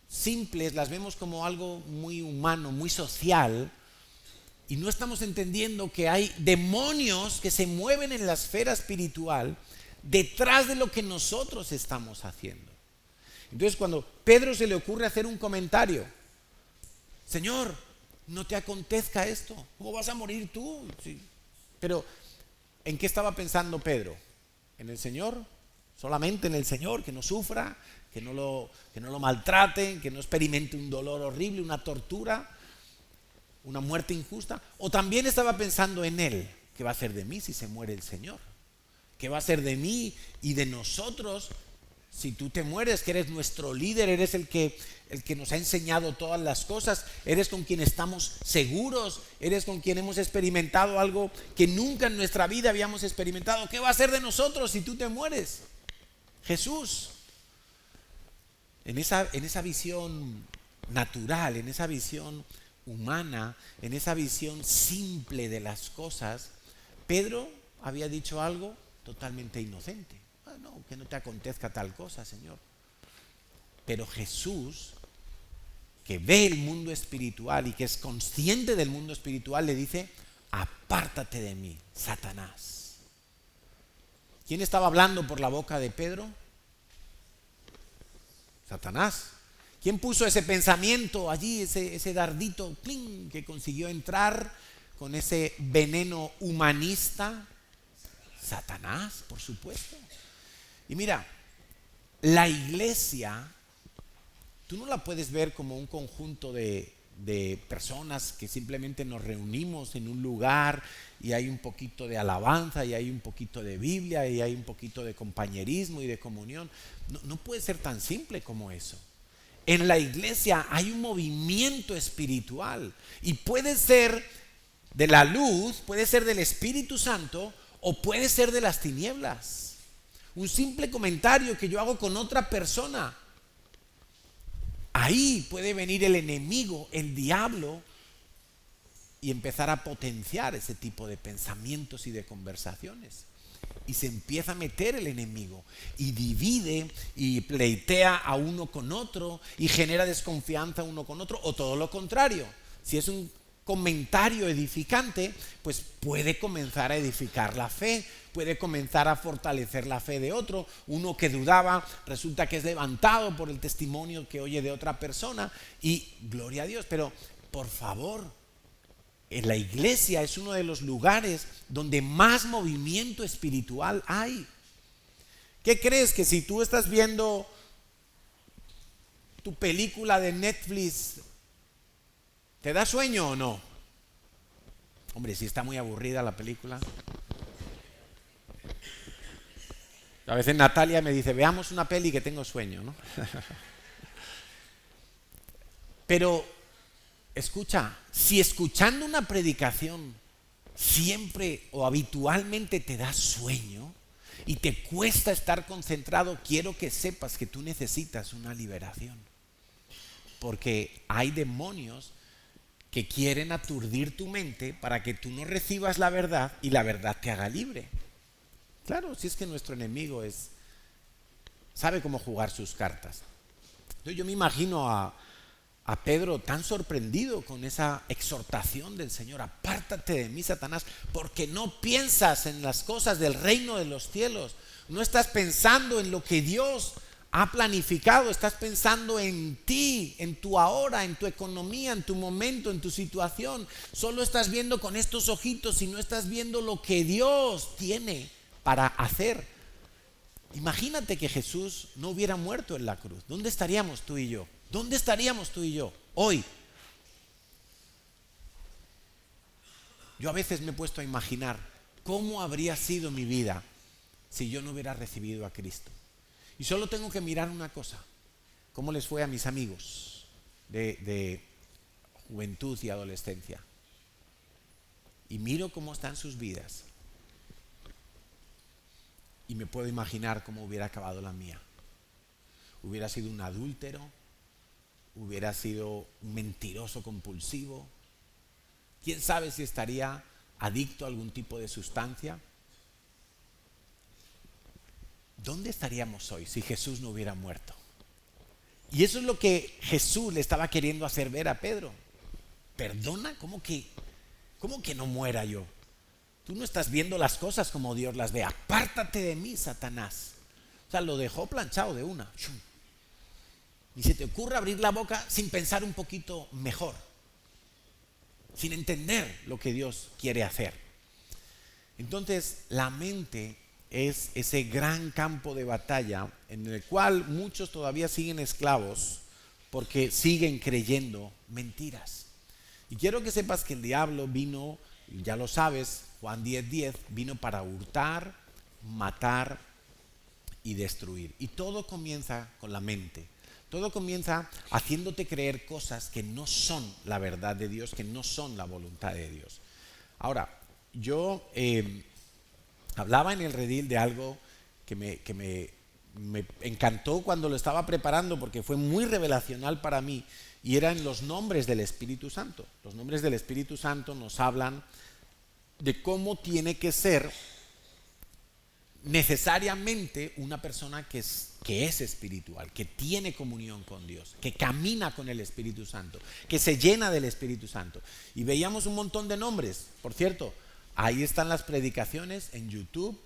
simples las vemos como algo muy humano, muy social, y no estamos entendiendo que hay demonios que se mueven en la esfera espiritual detrás de lo que nosotros estamos haciendo. Entonces cuando Pedro se le ocurre hacer un comentario, Señor, no te acontezca esto, ¿cómo vas a morir tú? Sí. Pero ¿en qué estaba pensando Pedro? ¿En el Señor? Solamente en el Señor, que no sufra, que no lo maltraten, que no experimente un dolor horrible, una tortura, una muerte injusta. O también estaba pensando en él, ¿qué va a hacer de mí si se muere el Señor? ¿Qué va a ser de mí y de nosotros si tú te mueres, que eres nuestro líder, eres el que nos ha enseñado todas las cosas, eres con quien estamos seguros, eres con quien hemos experimentado algo que nunca en nuestra vida habíamos experimentado? ¿Qué va a ser de nosotros si tú te mueres? Jesús, en esa visión natural, en esa visión humana, en esa visión simple de las cosas, Pedro había dicho algo totalmente inocente. No, que no te acontezca tal cosa, Señor. Pero Jesús, que ve el mundo espiritual y que es consciente del mundo espiritual, le dice, apártate de mí, Satanás. ¿Quién estaba hablando por la boca de Pedro? Satanás. ¿Quién puso ese pensamiento allí, ese dardito ¡pling!, que consiguió entrar con ese veneno humanista? Satanás, por supuesto. Y mira, la iglesia, tú no la puedes ver como un conjunto de personas que simplemente nos reunimos en un lugar y hay un poquito de alabanza y hay un poquito de Biblia y hay un poquito de compañerismo y de comunión. No puede ser tan simple como eso. En la iglesia hay un movimiento espiritual y puede ser de la luz, puede ser del Espíritu Santo o puede ser de las tinieblas. Un simple comentario que yo hago con otra persona, ahí puede venir el enemigo, el diablo, y empezar a potenciar ese tipo de pensamientos y de conversaciones. Y se empieza a meter el enemigo y divide y pleitea a uno con otro y genera desconfianza uno con otro, o todo lo contrario. Si es un comentario edificante, pues puede comenzar a edificar la fe, puede comenzar a fortalecer la fe de otro. Uno que dudaba resulta que es levantado por el testimonio que oye de otra persona y gloria a Dios. Pero por favor, en la iglesia es uno de los lugares donde más movimiento espiritual hay. ¿Qué crees? Que si tú estás viendo tu película de Netflix, ¿te da sueño o no? Hombre, si está muy aburrida la película. A veces Natalia me dice, veamos una peli que tengo sueño, ¿no? Pero escucha, si escuchando una predicación siempre o habitualmente te da sueño y te cuesta estar concentrado, quiero que sepas que tú necesitas una liberación. Porque hay demonios que quieren aturdir tu mente para que tú no recibas la verdad y la verdad te haga libre. Claro, si es que nuestro enemigo sabe cómo jugar sus cartas. Entonces yo me imagino a Pedro tan sorprendido con esa exhortación del Señor: apártate de mí, Satanás, porque no piensas en las cosas del reino de los cielos. No estás pensando en lo que Dios ha planificado, estás pensando en ti, en tu ahora, en tu economía, en tu momento, en tu situación. Solo estás viendo con estos ojitos y no estás viendo lo que Dios tiene para hacer. Imagínate que Jesús no hubiera muerto en la cruz. ¿Dónde estaríamos tú y yo? ¿Dónde estaríamos tú y yo hoy? Yo a veces me he puesto a imaginar cómo habría sido mi vida si yo no hubiera recibido a Cristo. Y solo tengo que mirar una cosa: cómo les fue a mis amigos de juventud y adolescencia. Y miro cómo están sus vidas. Y me puedo imaginar cómo hubiera acabado la mía. Hubiera sido un adúltero, hubiera sido un mentiroso compulsivo. ¿Quién sabe si estaría adicto a algún tipo de sustancia? ¿Dónde estaríamos hoy si Jesús no hubiera muerto? Y eso es lo que Jesús le estaba queriendo hacer ver a Pedro. ¿Perdona? ¿Cómo que no muera yo? Tú no estás viendo las cosas como Dios las ve. Apártate de mí, Satanás. O sea, lo dejó planchado de una. Ni se te ocurre abrir la boca sin pensar un poquito mejor, sin entender lo que Dios quiere hacer. Entonces, la mente es ese gran campo de batalla en el cual muchos todavía siguen esclavos porque siguen creyendo mentiras. Y quiero que sepas que el diablo vino, ya lo sabes, Juan 10:10, vino para hurtar, matar y destruir. Y todo comienza con la mente. Todo comienza haciéndote creer cosas que no son la verdad de Dios, que no son la voluntad de Dios. Ahora, yo hablaba en el redil de algo que me encantó cuando lo estaba preparando, porque fue muy revelacional para mí, y eran los nombres del Espíritu Santo. Los nombres del Espíritu Santo nos hablan de cómo tiene que ser necesariamente una persona que es espiritual, que tiene comunión con Dios, que camina con el Espíritu Santo, que se llena del Espíritu Santo. Y veíamos un montón de nombres. Por cierto, ahí están las predicaciones en YouTube,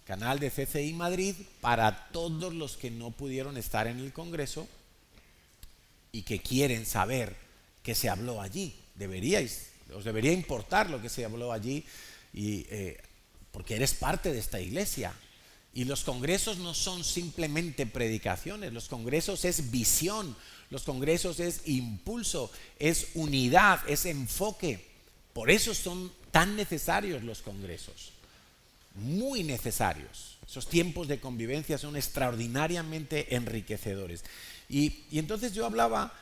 canal de CCI Madrid, para todos los que no pudieron estar en el Congreso y que quieren saber qué se habló allí. Os debería importar lo que se habló allí, porque eres parte de esta iglesia. Y los congresos no son simplemente predicaciones, los congresos es visión, los congresos es impulso, es unidad, es enfoque. Por eso son tan necesarios los congresos, muy necesarios. Esos tiempos de convivencia son extraordinariamente enriquecedores. Y entonces yo hablaba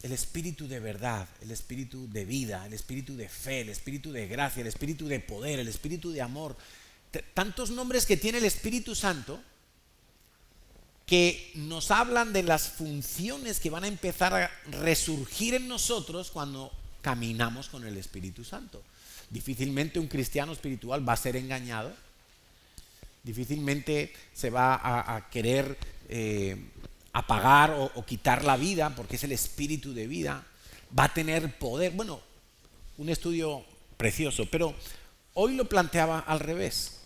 el espíritu de verdad, el espíritu de vida, el espíritu de fe, el espíritu de gracia, el espíritu de poder, el espíritu de amor. Tantos nombres que tiene el Espíritu Santo que nos hablan de las funciones que van a empezar a resurgir en nosotros cuando caminamos con el Espíritu Santo. Difícilmente un cristiano espiritual va a ser engañado, difícilmente se va a querer apagar o quitar la vida, porque es el espíritu de vida, va a tener poder. Bueno, un estudio precioso, pero hoy lo planteaba al revés.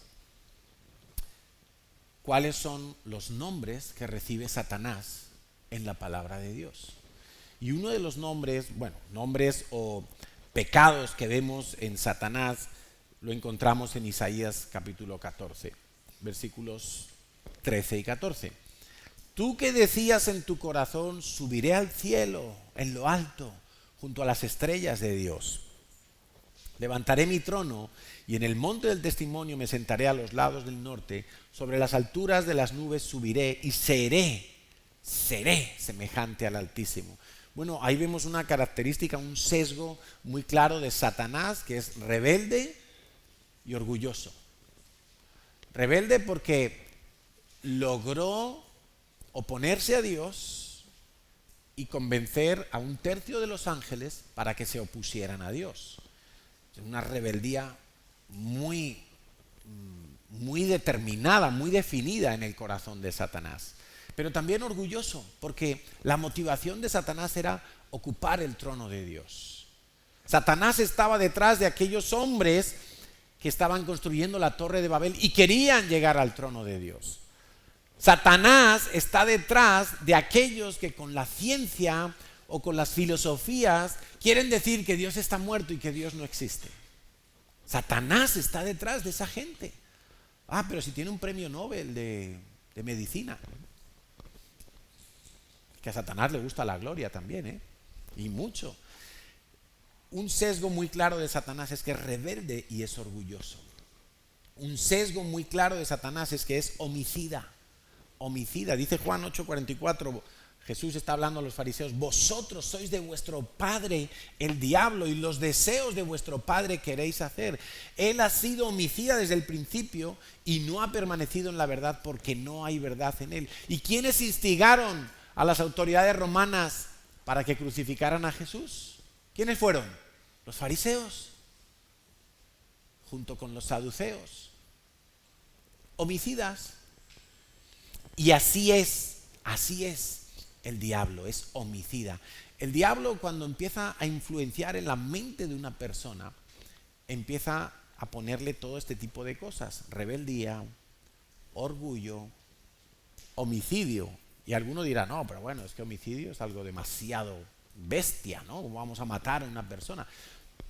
¿Cuáles son los nombres que recibe Satanás en la palabra de Dios? Y uno de los nombres, nombres o pecados que vemos en Satanás, lo encontramos en Isaías capítulo 14, versículos 13 y 14. Tú que decías en tu corazón, subiré al cielo, en lo alto, junto a las estrellas de Dios. Levantaré mi trono y en el monte del testimonio me sentaré a los lados del norte, sobre las alturas de las nubes subiré y seré semejante al Altísimo. Bueno, ahí vemos una característica, un sesgo muy claro de Satanás, que es rebelde y orgulloso. Rebelde porque logró oponerse a Dios y convencer a un tercio de los ángeles para que se opusieran a Dios. Una rebeldía muy determinada, muy definida en el corazón de Satanás. Pero también orgulloso, porque la motivación de Satanás era ocupar el trono de Dios. Satanás estaba detrás de aquellos hombres que estaban construyendo la Torre de Babel y querían llegar al trono de Dios. Satanás está detrás de aquellos que con la ciencia o con las filosofías quieren decir que Dios está muerto y que Dios no existe. Satanás está detrás de esa gente. Pero si tiene un premio Nobel de medicina. Que a Satanás le gusta la gloria también, y mucho. Un sesgo muy claro de Satanás es que es rebelde y es orgulloso. Un sesgo muy claro de Satanás es que es homicida. Homicida. Dice Juan 8:44, Jesús está hablando a los fariseos: vosotros sois de vuestro padre el diablo y los deseos de vuestro padre queréis hacer. Él ha sido homicida desde el principio y no ha permanecido en la verdad porque no hay verdad en él. ¿Y quiénes instigaron a las autoridades romanas para que crucificaran a Jesús? ¿Quiénes fueron? Los fariseos, junto con los saduceos. Homicidas. Y así es el diablo, es homicida. El diablo, cuando empieza a influenciar en la mente de una persona, empieza a ponerle todo este tipo de cosas: rebeldía, orgullo, homicidio. Y alguno dirá: no, pero bueno, es que homicidio es algo demasiado bestia, ¿no? ¿Cómo vamos a matar a una persona?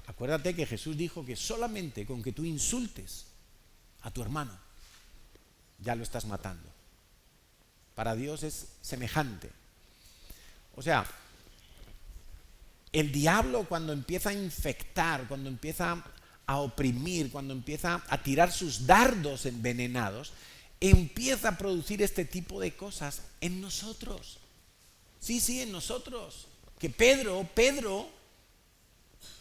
Acuérdate que Jesús dijo que solamente con que tú insultes a tu hermano, ya lo estás matando. Para Dios es semejante. O sea, el diablo, cuando empieza a infectar, cuando empieza a oprimir, cuando empieza a tirar sus dardos envenenados, empieza a producir este tipo de cosas en nosotros. Sí, en nosotros. Que Pedro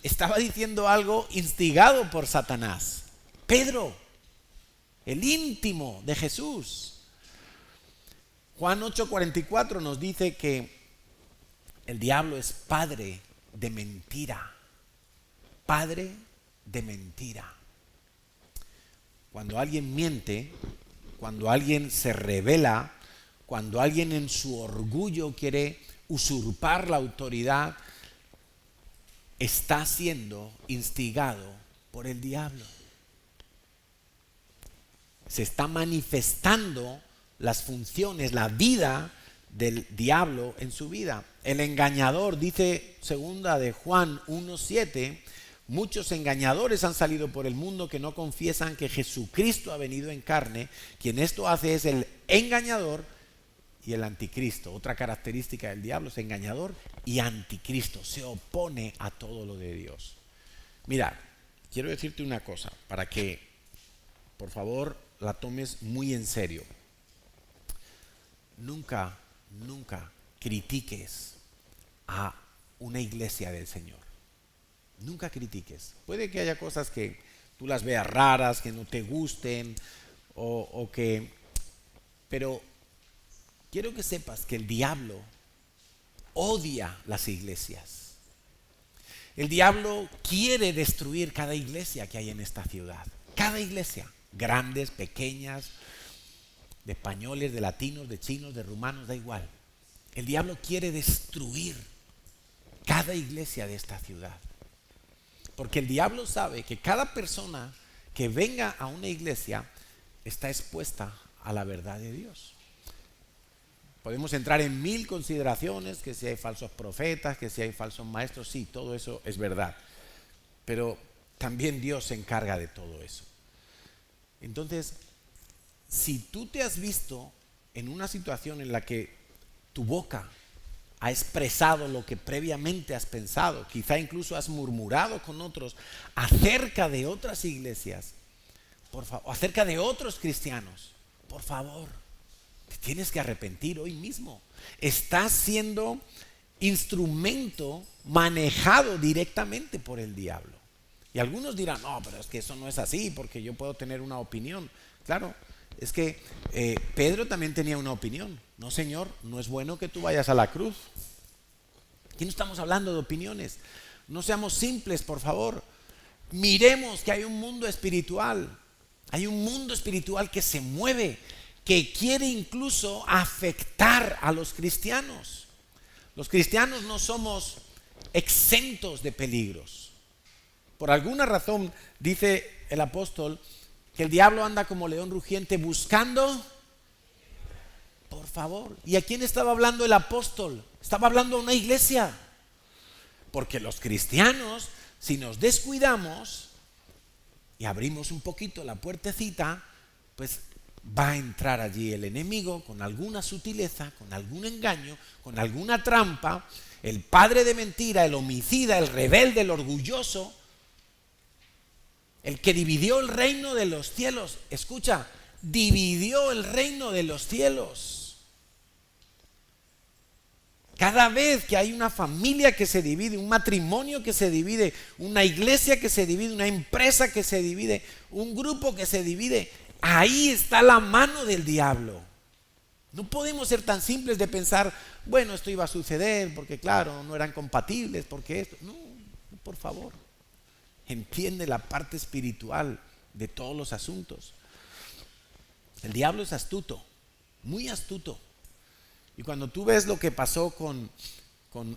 estaba diciendo algo instigado por Satanás. Pedro, el íntimo de Jesús. Juan 8:44 nos dice que el diablo es padre de mentira. Padre de mentira. Cuando alguien miente, cuando alguien se rebela, cuando alguien en su orgullo quiere usurpar la autoridad, está siendo instigado por el diablo. Se está manifestando las funciones, la vida del diablo en su vida. El engañador, dice segunda de Juan 1:7, muchos engañadores han salido por el mundo que no confiesan que Jesucristo ha venido en carne. Quien esto hace es el engañador y el anticristo. Otra característica del diablo es engañador y anticristo. Se opone a todo lo de Dios. Mira, quiero decirte una cosa para que, por favor, la tomes muy en serio. Nunca critiques a una iglesia del Señor. Nunca critiques. Puede que haya cosas que tú las veas raras, que no te gusten, pero quiero que sepas que el diablo odia las iglesias. El diablo quiere destruir cada iglesia que hay en esta ciudad. Cada iglesia, grandes, pequeñas, de españoles, de latinos, de chinos, de rumanos, da igual. El diablo quiere destruir cada iglesia de esta ciudad. Porque el diablo sabe que cada persona que venga a una iglesia está expuesta a la verdad de Dios. Podemos entrar en mil consideraciones, que si hay falsos profetas, que si hay falsos maestros, sí, todo eso es verdad. Pero también Dios se encarga de todo eso. Entonces, si tú te has visto en una situación en la que tu boca ha expresado lo que previamente has pensado, quizá incluso has murmurado con otros acerca de otras iglesias, por favor, acerca de otros cristianos, por favor, te tienes que arrepentir hoy mismo. Estás siendo instrumento manejado directamente por el diablo. Y algunos dirán, no, pero es que eso no es así, porque yo puedo tener una opinión. Claro, es que Pedro también tenía una opinión. No, Señor, no es bueno que tú vayas a la cruz. Aquí no estamos hablando de opiniones. No seamos simples, por favor. Miremos que hay un mundo espiritual. Hay un mundo espiritual que se mueve, que quiere incluso afectar a los cristianos. Los cristianos no somos exentos de peligros. Por alguna razón, dice el apóstol, que el diablo anda como león rugiente buscando, por favor. ¿Y a quién estaba hablando el apóstol? Estaba hablando a una iglesia. Porque los cristianos, si nos descuidamos y abrimos un poquito la puertecita, pues va a entrar allí el enemigo con alguna sutileza, con algún engaño, con alguna trampa, el padre de mentira, el homicida, el rebelde, el orgulloso, el que dividió el reino de los cielos. Escucha, dividió el reino de los cielos. Cada vez que hay una familia que se divide, un matrimonio que se divide, una iglesia que se divide, una empresa que se divide, un grupo que se divide, ahí está la mano del diablo. No podemos ser tan simples de pensar, bueno, esto iba a suceder porque claro, no eran compatibles, porque esto. No, por favor. Entiende la parte espiritual de todos los asuntos. El diablo es astuto, muy astuto. Y cuando tú ves lo que pasó con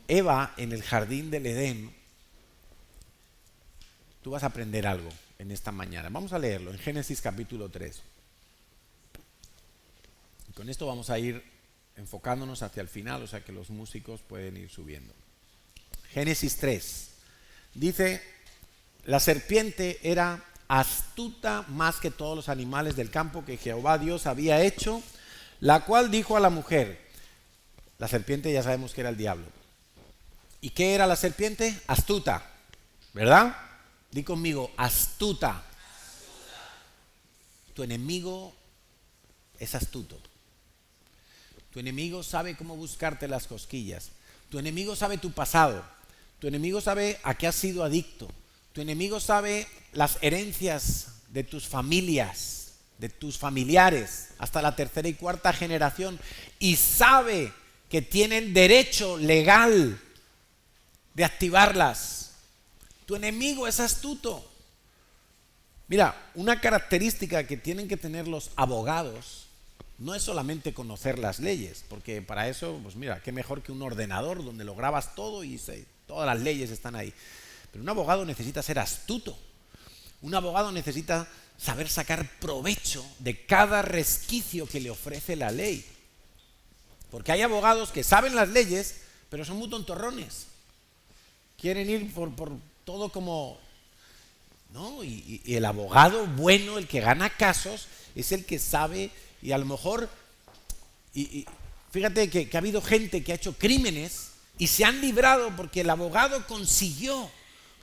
Eva en el jardín del Edén, tú vas a aprender algo en esta mañana. Vamos a leerlo en Génesis capítulo 3. Y con esto vamos a ir enfocándonos hacia el final, o sea que los músicos pueden ir subiendo. Génesis 3. Dice: la serpiente era astuta más que todos los animales del campo que Jehová Dios había hecho, la cual dijo a la mujer. La serpiente ya sabemos que era el diablo. ¿Y qué era la serpiente? Astuta, ¿verdad? Di conmigo, astuta. Tu enemigo es astuto. Tu enemigo sabe cómo buscarte las cosquillas. Tu enemigo sabe tu pasado. Tu enemigo sabe a qué has sido adicto. Tu enemigo sabe las herencias de tus familias, de tus familiares, hasta la tercera y cuarta generación, y sabe que tienen derecho legal de activarlas. Tu enemigo es astuto. Mira, una característica que tienen que tener los abogados no es solamente conocer las leyes, porque para eso, pues mira, qué mejor que un ordenador donde lo grabas todo y todas las leyes están ahí. Pero un abogado necesita ser astuto. Un abogado necesita saber sacar provecho de cada resquicio que le ofrece la ley. Porque hay abogados que saben las leyes, pero son muy tontorrones. Quieren ir por todo como... ¿no? Y el abogado bueno, el que gana casos, es el que sabe, y a lo mejor... Y fíjate que ha habido gente que ha hecho crímenes y se han librado porque el abogado consiguió,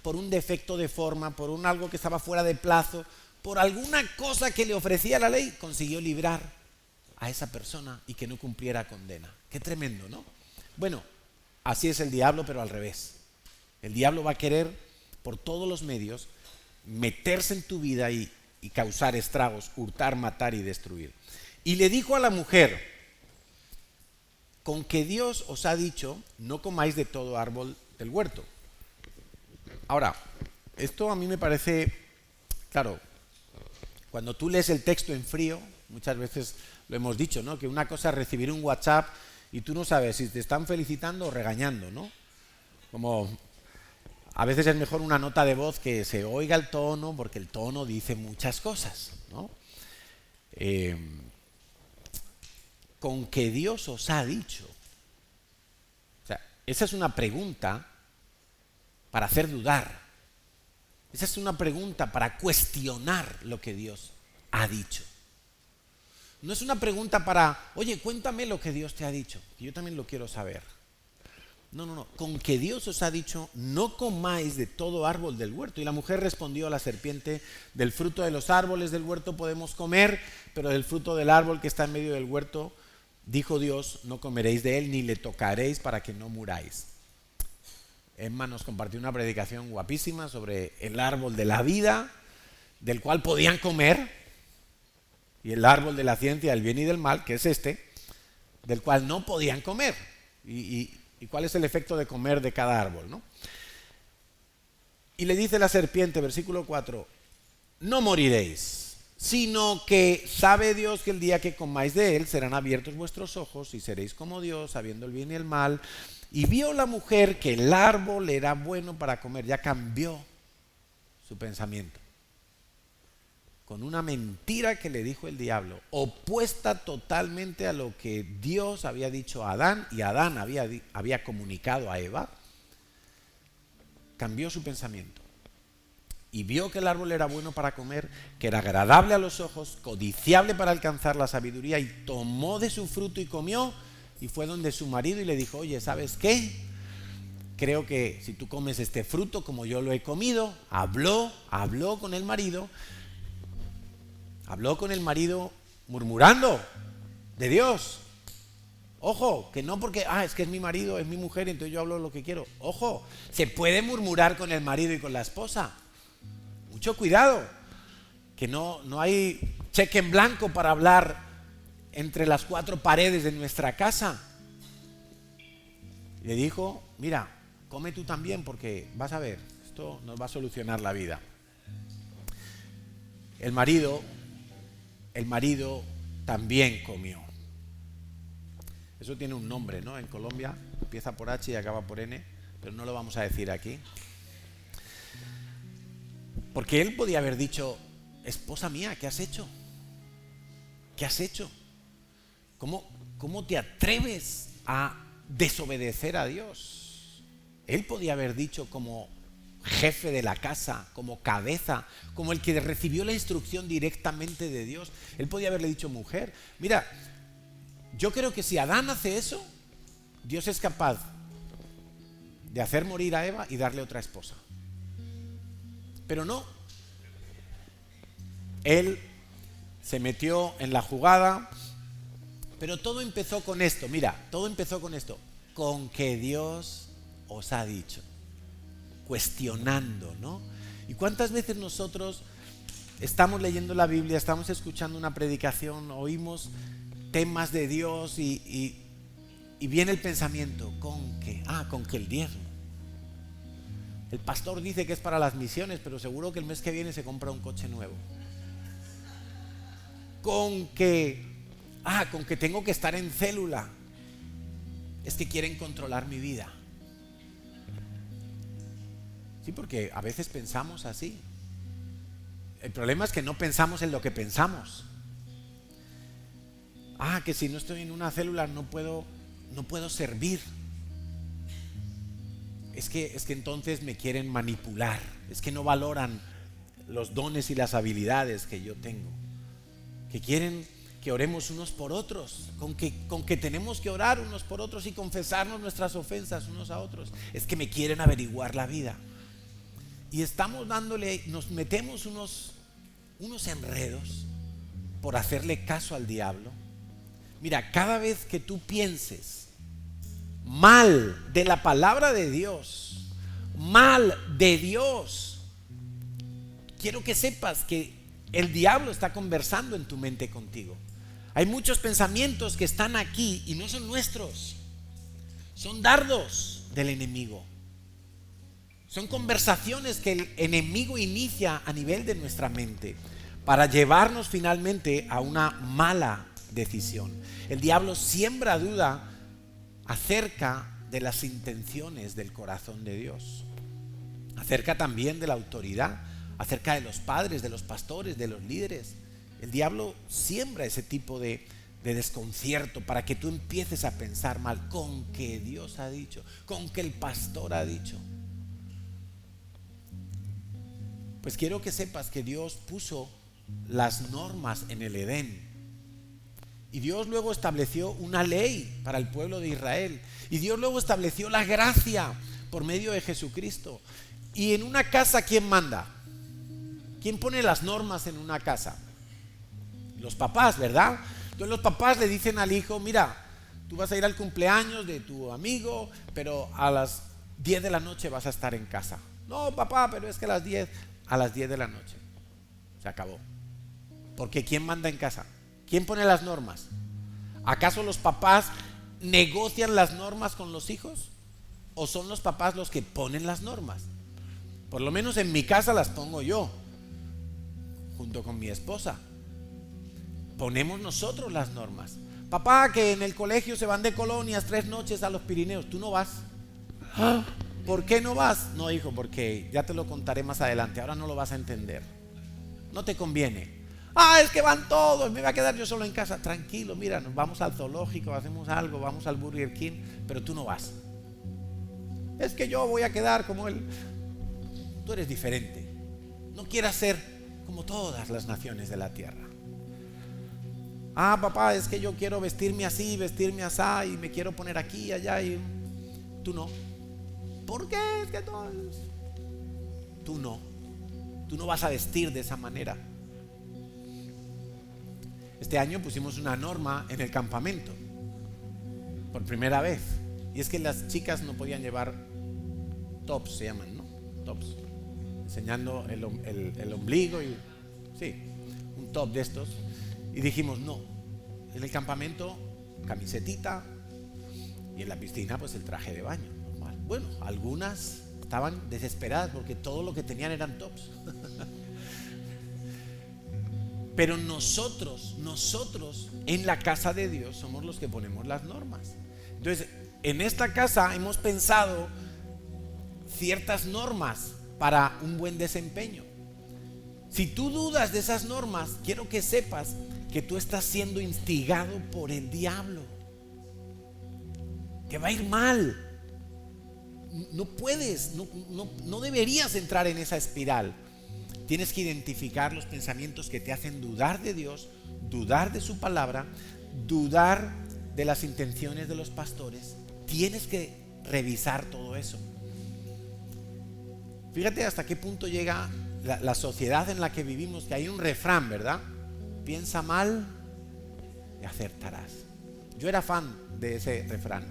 por un defecto de forma, por un algo que estaba fuera de plazo, por alguna cosa que le ofrecía la ley, consiguió librar a esa persona y que no cumpliera condena. Qué tremendo, ¿no? Bueno, así es el diablo, pero al revés. El diablo va a querer, por todos los medios, meterse en tu vida y causar estragos, hurtar, matar y destruir. Y le dijo a la mujer: con que Dios os ha dicho, no comáis de todo árbol del huerto. Ahora, esto a mí me parece, claro, cuando tú lees el texto en frío, Muchas veces lo hemos dicho, ¿no? Que una cosa es recibir un WhatsApp y tú no sabes si te están felicitando o regañando, ¿no? Como a veces es mejor una nota de voz que se oiga el tono, porque el tono dice muchas cosas, ¿no? Con que Dios os ha dicho. O sea, esa es una pregunta para hacer dudar. Esa es una pregunta para cuestionar lo que Dios ha dicho. No es una pregunta para, oye, cuéntame lo que Dios te ha dicho, que yo también lo quiero saber. No. Con que Dios os ha dicho, no comáis de todo árbol del huerto. Y la mujer respondió a la serpiente, del fruto de los árboles del huerto podemos comer, pero del fruto del árbol que está en medio del huerto, dijo Dios, no comeréis de él ni le tocaréis para que no muráis. Emma nos compartió una predicación guapísima sobre el árbol de la vida, del cual podían comer, y el árbol de la ciencia del bien y del mal, que es este, del cual no podían comer. ¿Y cuál es el efecto de comer de cada árbol, ¿no? Y le dice la serpiente, versículo 4, no moriréis, sino que sabe Dios que el día que comáis de él serán abiertos vuestros ojos y seréis como Dios, sabiendo el bien y el mal. Y vio la mujer que el árbol era bueno para comer, ya cambió su pensamiento con una mentira que le dijo el diablo, opuesta totalmente a lo que Dios había dicho a Adán y Adán había comunicado a Eva. Cambió su pensamiento y vio que el árbol era bueno para comer, que era agradable a los ojos, codiciable para alcanzar la sabiduría, y tomó de su fruto y comió, y fue donde su marido y le dijo, oye, ¿sabes qué? Creo que si tú comes este fruto como yo lo he comido. Habló con el marido. Habló con el marido murmurando de Dios. Ojo, que no porque, es que es mi marido, es mi mujer, y entonces yo hablo lo que quiero. Ojo, se puede murmurar con el marido y con la esposa. Mucho cuidado, que no hay cheque en blanco para hablar entre las cuatro paredes de nuestra casa. Le dijo, mira, come tú también porque vas a ver, esto nos va a solucionar la vida. El marido también comió. Eso tiene un nombre, ¿no? En Colombia empieza por H y acaba por N, pero no lo vamos a decir aquí. Porque él podía haber dicho, esposa mía, ¿qué has hecho? ¿Qué has hecho? ¿Cómo te atreves a desobedecer a Dios? Él podía haber dicho como jefe de la casa, como cabeza, como el que recibió la instrucción directamente de Dios. Él podía haberle dicho, mujer, mira, yo creo que si Adán hace eso, Dios es capaz de hacer morir a Eva y darle otra esposa. Pero no. Él se metió en la jugada, pero todo empezó con esto. Mira, todo empezó con esto. Con que Dios os ha dicho. Cuestionando, ¿no? ¿Y cuántas veces nosotros estamos leyendo la Biblia, estamos escuchando una predicación, oímos temas de Dios y viene el pensamiento, ¿con qué? Con que el diezmo. El pastor dice que es para las misiones, pero seguro que el mes que viene se compra un coche nuevo. Con que tengo que estar en célula. Es que quieren controlar mi vida. Sí, porque a veces pensamos así. El problema es que no pensamos en lo que pensamos. Que si no estoy en una célula no puedo servir. Es que entonces me quieren manipular. Es que no valoran los dones y las habilidades que yo tengo. Que quieren que oremos unos por otros. Con que tenemos que orar unos por otros y confesarnos nuestras ofensas unos a otros. Es que me quieren averiguar la vida. Y nos metemos unos enredos por hacerle caso al diablo. Mira, cada vez que tú pienses mal de la palabra de Dios, mal de Dios, quiero que sepas que el diablo está conversando en tu mente contigo. Hay muchos pensamientos que están aquí y no son nuestros. Son dardos del enemigo. Son conversaciones que el enemigo inicia a nivel de nuestra mente para llevarnos finalmente a una mala decisión. El diablo siembra duda acerca de las intenciones del corazón de Dios, acerca también de la autoridad, acerca de los padres, de los pastores, de los líderes. El diablo siembra ese tipo de desconcierto para que tú empieces a pensar mal, con que Dios ha dicho, con que el pastor ha dicho. Pues quiero que sepas que Dios puso las normas en el Edén. Y Dios luego estableció una ley para el pueblo de Israel. Y Dios luego estableció la gracia por medio de Jesucristo. Y en una casa, ¿quién manda? ¿Quién pone las normas en una casa? Los papás, ¿verdad? Entonces los papás le dicen al hijo, mira, tú vas a ir al cumpleaños de tu amigo, pero a las 10 de la noche vas a estar en casa. No, papá, pero es que a las 10 de la noche. Se acabó. Porque ¿quién manda en casa? ¿Quién pone las normas? ¿Acaso los papás negocian las normas con los hijos? ¿O son los papás los que ponen las normas? Por lo menos en mi casa las pongo yo, junto con mi esposa. Ponemos nosotros las normas. Papá, que en el colegio se van de colonias 3 noches a los Pirineos, ¿tú no vas? ¿Ah? ¿Por qué no vas? No, hijo, porque ya te lo contaré más adelante, ahora no lo vas a entender. No te conviene. Ah, es que van todos, me voy a quedar yo solo en casa. Tranquilo, mira, nos vamos al zoológico, hacemos algo, vamos al Burger King, pero tú no vas. Es que yo voy a quedar como él. Tú eres diferente. No quieras ser como todas las naciones de la tierra. Ah, papá, es que yo quiero vestirme así, vestirme asá, y me quiero poner aquí y allá, y tú no. ¿Por qué? Es que tú no vas a vestir de esa manera. Este año pusimos una norma en el campamento, por primera vez, y es que las chicas no podían llevar tops, se llaman, ¿no? Tops, enseñando el ombligo, y sí, un top de estos. Y dijimos, no, en el campamento camisetita, y en la piscina pues el traje de baño normal. Bueno, algunas estaban desesperadas porque todo lo que tenían eran tops. Pero nosotros en la casa de Dios somos los que ponemos las normas. Entonces, en esta casa hemos pensado ciertas normas para un buen desempeño. Si tú dudas de esas normas, quiero que sepas que tú estás siendo instigado por el diablo, que va a ir mal. No puedes, no deberías entrar en esa espiral. Tienes que identificar los pensamientos que te hacen dudar de Dios, dudar de su palabra, dudar de las intenciones de los pastores. Tienes que revisar todo eso. Fíjate hasta qué punto llega la sociedad en la que vivimos, que hay un refrán, ¿verdad? Piensa mal y acertarás. Yo era fan de ese refrán.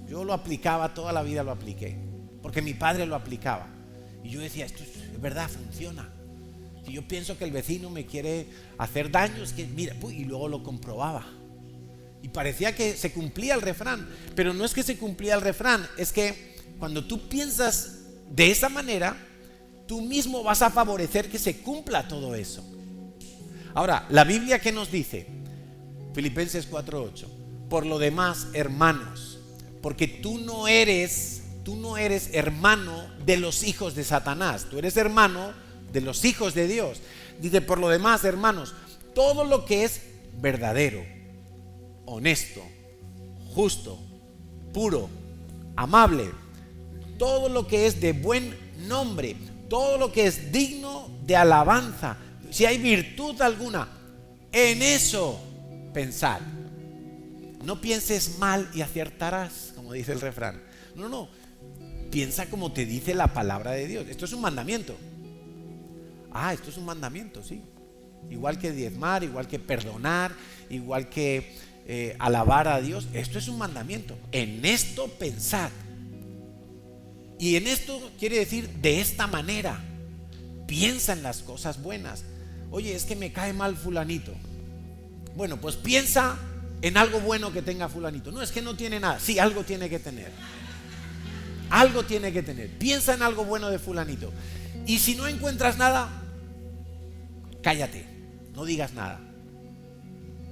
Yo lo aplicaba, toda la vida lo apliqué, porque mi padre lo aplicaba. Y yo decía, esto es verdad, funciona. Si yo pienso que el vecino me quiere hacer daño, es que mira, y luego lo comprobaba. Y parecía que se cumplía el refrán, pero no es que se cumplía el refrán, es que cuando tú piensas de esa manera, tú mismo vas a favorecer que se cumpla todo eso. Ahora, la Biblia, ¿qué nos dice? Filipenses 4:8. Por lo demás, hermanos, porque tú no eres hermano de los hijos de Satanás, tú eres hermano de los hijos de Dios. Dice, por lo demás, hermanos, todo lo que es verdadero, honesto, justo, puro, amable, todo lo que es de buen nombre, todo lo que es digno de alabanza, si hay virtud alguna, en eso pensad. No pienses mal y aciertarás, como dice el refrán. No, piensa como te dice la palabra de Dios. Esto es un mandamiento. Esto es un mandamiento, sí. Igual que diezmar, igual que perdonar, igual que alabar a Dios. Esto es un mandamiento. En esto pensad. Y en esto quiere decir de esta manera. Piensa en las cosas buenas. Oye, es que me cae mal fulanito. Bueno, pues piensa en algo bueno que tenga fulanito. No, es que no tiene nada. Sí, algo tiene que tener. Algo tiene que tener. Piensa en algo bueno de fulanito. Y si no encuentras nada, cállate, no digas nada.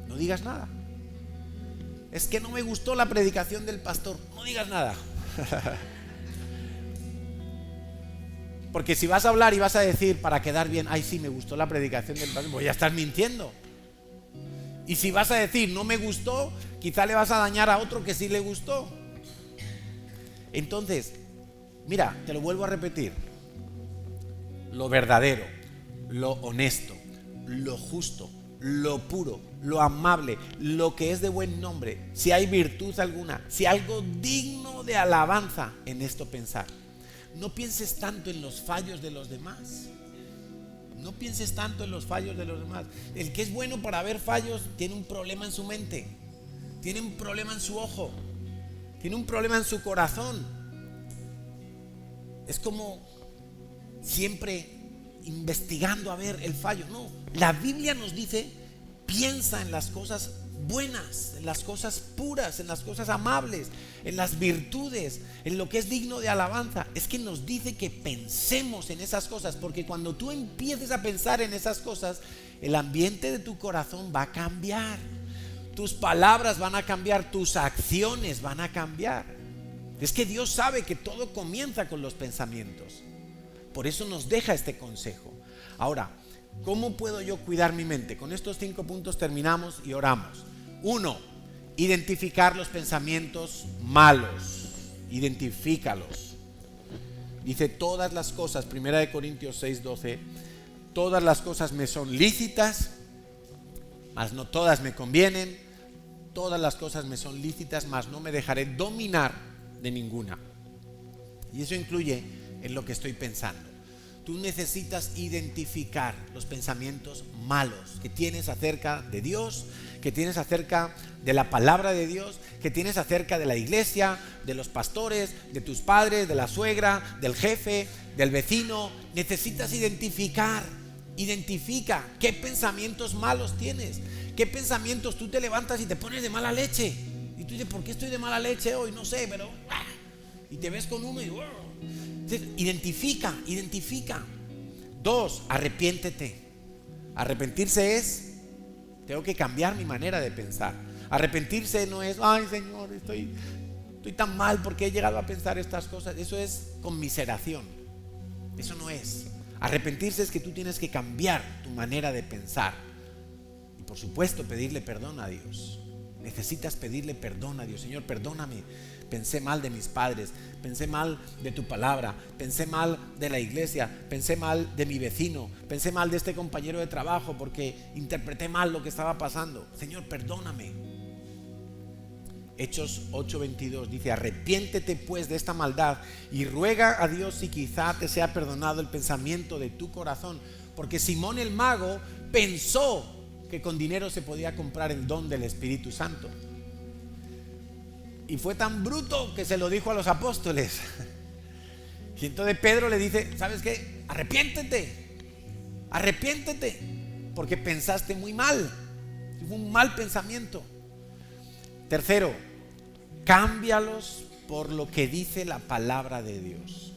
No digas nada. Es que no me gustó la predicación del pastor, no digas nada. Porque si vas a hablar y vas a decir para quedar bien, ay sí, me gustó la predicación del pastor, pues ya estás mintiendo. Y si vas a decir no me gustó, quizá le vas a dañar a otro que sí le gustó. Entonces, mira, te lo vuelvo a repetir. Lo verdadero, lo honesto, lo justo, lo puro, lo amable, lo que es de buen nombre, si hay virtud alguna, si hay algo digno de alabanza, en esto pensar. No pienses tanto en los fallos de los demás. No pienses tanto en los fallos de los demás. El que es bueno para ver fallos tiene un problema en su mente, tiene un problema en su ojo, tiene un problema en su corazón. Es como siempre investigando a ver el fallo. No, la Biblia nos dice: piensa en las cosas buenas, en las cosas puras, en las cosas amables, en las virtudes, en lo que es digno de alabanza. Es que nos dice que pensemos en esas cosas, porque cuando tú empieces a pensar en esas cosas, el ambiente de tu corazón va a cambiar, tus palabras van a cambiar, tus acciones van a cambiar. Es que Dios sabe que todo comienza con los pensamientos. Por eso nos deja este consejo. Ahora, ¿cómo puedo yo cuidar mi mente? Con estos 5 puntos terminamos y oramos. 1. Identificar los pensamientos malos. Identifícalos. Dice todas las cosas, 1 Corintios 6:12, todas las cosas me son lícitas, mas no todas me convienen. Todas las cosas me son lícitas, mas no me dejaré dominar de ninguna. Y eso incluye en lo que estoy pensando. Tú necesitas identificar los pensamientos malos que tienes acerca de Dios, que tienes acerca de la palabra de Dios, que tienes acerca de la iglesia, de los pastores, de tus padres, de la suegra, del jefe, del vecino. Necesitas identifica qué pensamientos malos tienes, qué pensamientos tú te levantas y te pones de mala leche. Y tú dices, ¿por qué estoy de mala leche hoy? No sé, pero... Y te ves con uno y... Entonces, identifica. 2, arrepiéntete. Arrepentirse es, tengo que cambiar mi manera de pensar. Arrepentirse no es, ay Señor, estoy tan mal porque he llegado a pensar estas cosas. Eso es conmiseración. Eso no es. Arrepentirse es que tú tienes que cambiar tu manera de pensar. Y por supuesto pedirle perdón a Dios. Necesitas pedirle perdón a Dios. Señor, perdóname, pensé mal de mis padres, pensé mal de tu palabra, pensé mal de la iglesia, pensé mal de mi vecino, pensé mal de este compañero de trabajo porque interpreté mal lo que estaba pasando. Señor, perdóname. Hechos 8:22 dice: arrepiéntete pues de esta maldad y ruega a Dios si quizá te sea perdonado el pensamiento de tu corazón, porque Simón el mago pensó que con dinero se podía comprar el don del Espíritu Santo. Y fue tan bruto que se lo dijo a los apóstoles. Y entonces Pedro le dice: ¿sabes qué? Arrepiéntete, porque pensaste muy mal. Fue un mal pensamiento. 3, cámbialos por lo que dice la palabra de Dios.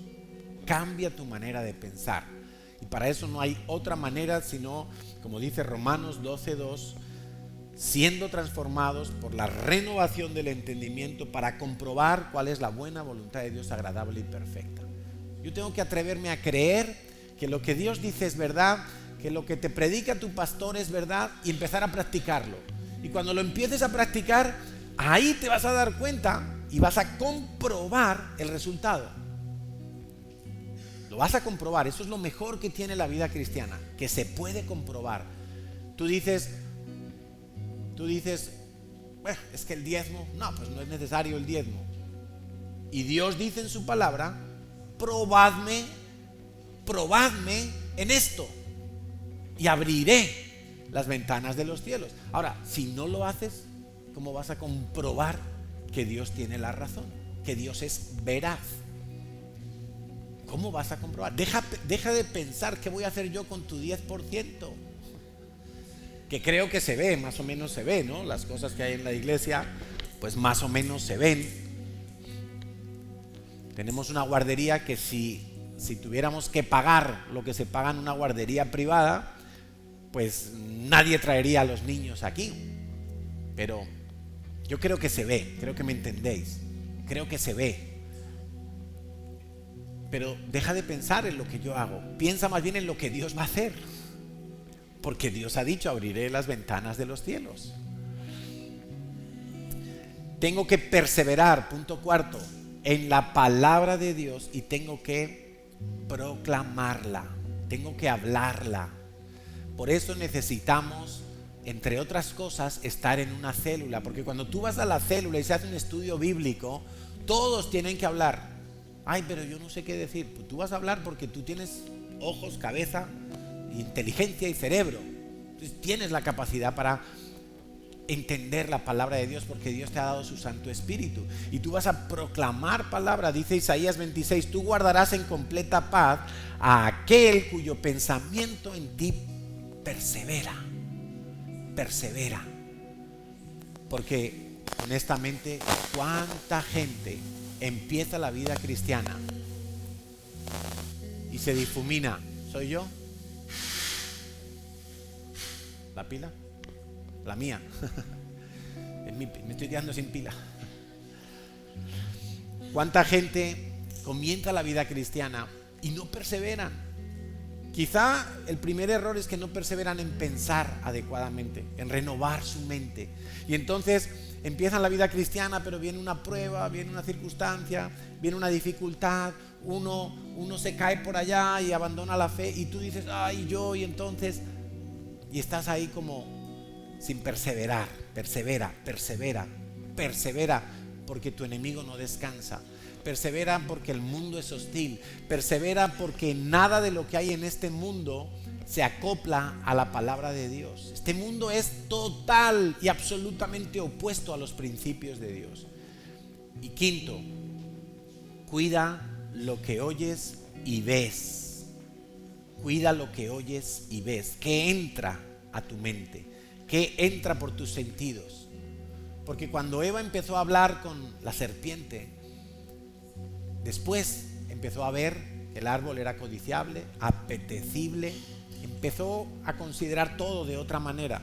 Cambia tu manera de pensar. Y para eso no hay otra manera sino, como dice Romanos 12:2, siendo transformados por la renovación del entendimiento para comprobar cuál es la buena voluntad de Dios, agradable y perfecta. Yo tengo que atreverme a creer que lo que Dios dice es verdad, que lo que te predica tu pastor es verdad, y empezar a practicarlo. Y cuando lo empieces a practicar, ahí te vas a dar cuenta y vas a comprobar el resultado. Lo vas a comprobar. Eso es lo mejor que tiene la vida cristiana, que se puede comprobar. Tú dices, bueno, es que el diezmo, no, pues no es necesario el diezmo. Y Dios dice en su palabra: probadme en esto y abriré las ventanas de los cielos. Ahora, si no lo haces, ¿cómo vas a comprobar que Dios tiene la razón? Que Dios es veraz. ¿Cómo vas a comprobar? Deja de pensar qué voy a hacer yo con tu 10%. Que creo que se ve, más o menos se ve, ¿no? Las cosas que hay en la iglesia, pues más o menos se ven. Tenemos una guardería que si tuviéramos que pagar lo que se paga en una guardería privada, pues nadie traería a los niños aquí. Pero yo creo que se ve, creo que me entendéis, creo que se ve. Pero deja de pensar en lo que yo hago, piensa más bien en lo que Dios va a hacer. Porque Dios ha dicho, abriré las ventanas de los cielos. Tengo que perseverar, punto cuarto, en la palabra de Dios y tengo que proclamarla, tengo que hablarla. Por eso necesitamos, entre otras cosas, estar en una célula, porque cuando tú vas a la célula y se hace un estudio bíblico, todos tienen que hablar. Ay, pero yo no sé qué decir. Pues tú vas a hablar porque tú tienes ojos, cabeza, inteligencia y cerebro. Entonces tienes la capacidad para entender la palabra de Dios, porque Dios te ha dado su Santo Espíritu y tú vas a proclamar palabra. Dice Isaías 26, tú guardarás en completa paz a aquel cuyo pensamiento en ti persevera, porque honestamente, ¿cuánta gente empieza la vida cristiana y se difumina? ¿Soy yo? ¿La pila? La mía. Me estoy quedando sin pila. ¿Cuánta gente comienza la vida cristiana y no perseveran? Quizá el primer error es que no perseveran en pensar adecuadamente, en renovar su mente. Y entonces empiezan la vida cristiana, pero viene una prueba, viene una circunstancia, viene una dificultad, uno se cae por allá y abandona la fe y tú dices, ay, yo, y entonces, y estás ahí como sin perseverar. Persevera, porque tu enemigo no descansa. Persevera porque el mundo es hostil. Persevera porque nada de lo que hay en este mundo se acopla a la palabra de Dios. Este mundo es total y absolutamente opuesto a los principios de Dios. Y quinto, cuida lo que oyes y ves. Cuida lo que oyes y ves. ¿Qué entra a tu mente? ¿Qué entra por tus sentidos? Porque cuando Eva empezó a hablar con la serpiente, después empezó a ver que el árbol era codiciable, apetecible, empezó a considerar todo de otra manera.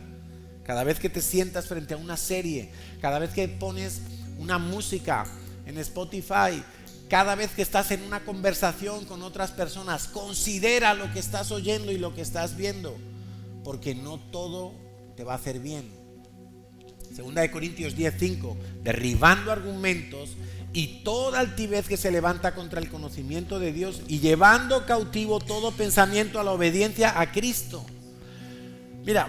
Cada vez que te sientas frente a una serie, cada vez que pones una música en Spotify, cada vez que estás en una conversación con otras personas, considera lo que estás oyendo y lo que estás viendo, porque no todo te va a hacer bien. Segunda de Corintios 10:5, derribando argumentos y toda altivez que se levanta contra el conocimiento de Dios y llevando cautivo todo pensamiento a la obediencia a Cristo. Mira,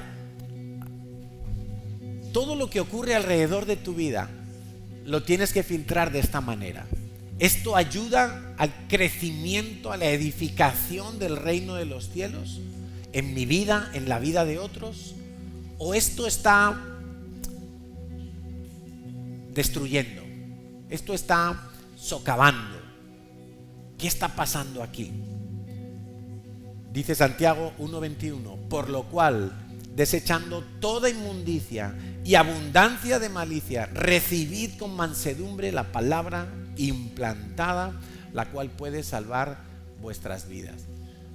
todo lo que ocurre alrededor de tu vida lo tienes que filtrar de esta manera. ¿Esto ayuda al crecimiento, a la edificación del reino de los cielos en mi vida, en la vida de otros? ¿O esto está destruyendo? ¿Esto está socavando? ¿Qué está pasando aquí? Dice Santiago 1:21, por lo cual, desechando toda inmundicia y abundancia de malicia, recibid con mansedumbre la palabra implantada, la cual puede salvar vuestras vidas.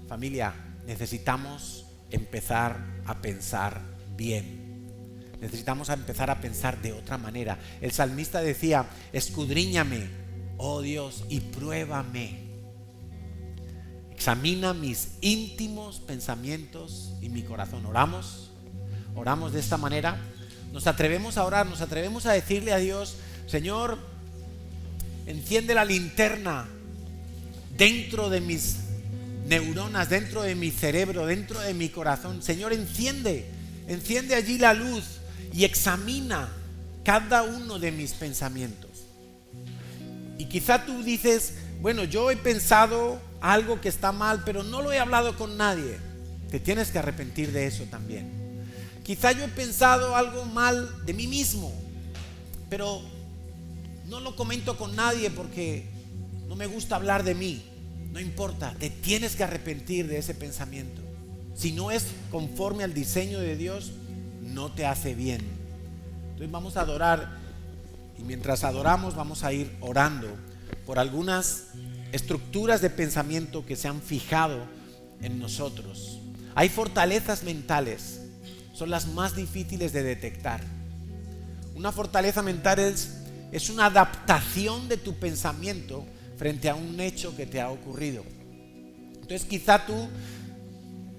Familia, necesitamos empezar a pensar bien. Necesitamos empezar a pensar de otra manera. El salmista decía, escudriñame, oh Dios, y pruébame. Examina mis íntimos pensamientos y mi corazón. Oramos de esta manera. Nos atrevemos a orar, nos atrevemos a decirle a Dios, Señor, enciende la linterna dentro de mis neuronas, dentro de mi cerebro, dentro de mi corazón. Señor, enciende allí la luz y examina cada uno de mis pensamientos. Y quizá tú dices, bueno, yo he pensado algo que está mal, pero no lo he hablado con nadie. Te tienes que arrepentir de eso también. Quizá yo he pensado algo mal de mí mismo, pero no lo comento con nadie porque no me gusta hablar de mí. No importa, te tienes que arrepentir de ese pensamiento. Si no es conforme al diseño de Dios, no te hace bien. Entonces vamos a adorar, y mientras adoramos vamos a ir orando por algunas estructuras de pensamiento que se han fijado en nosotros. Hay fortalezas mentales, son las más difíciles de detectar. Una fortaleza mental es una adaptación de tu pensamiento frente a un hecho que te ha ocurrido. Entonces quizá tú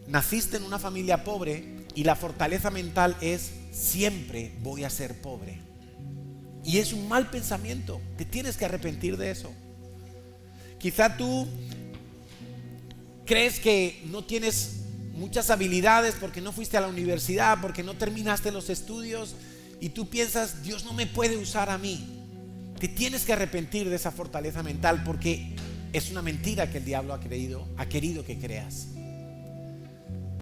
naciste en una familia pobre y la fortaleza mental es siempre voy a ser pobre. Y es un mal pensamiento, te tienes que arrepentir de eso. Quizá tú crees que no tienes muchas habilidades porque no fuiste a la universidad, porque no terminaste los estudios y tú piensas, Dios no me puede usar a mí. Te tienes que arrepentir de esa fortaleza mental porque es una mentira que el diablo ha querido que creas.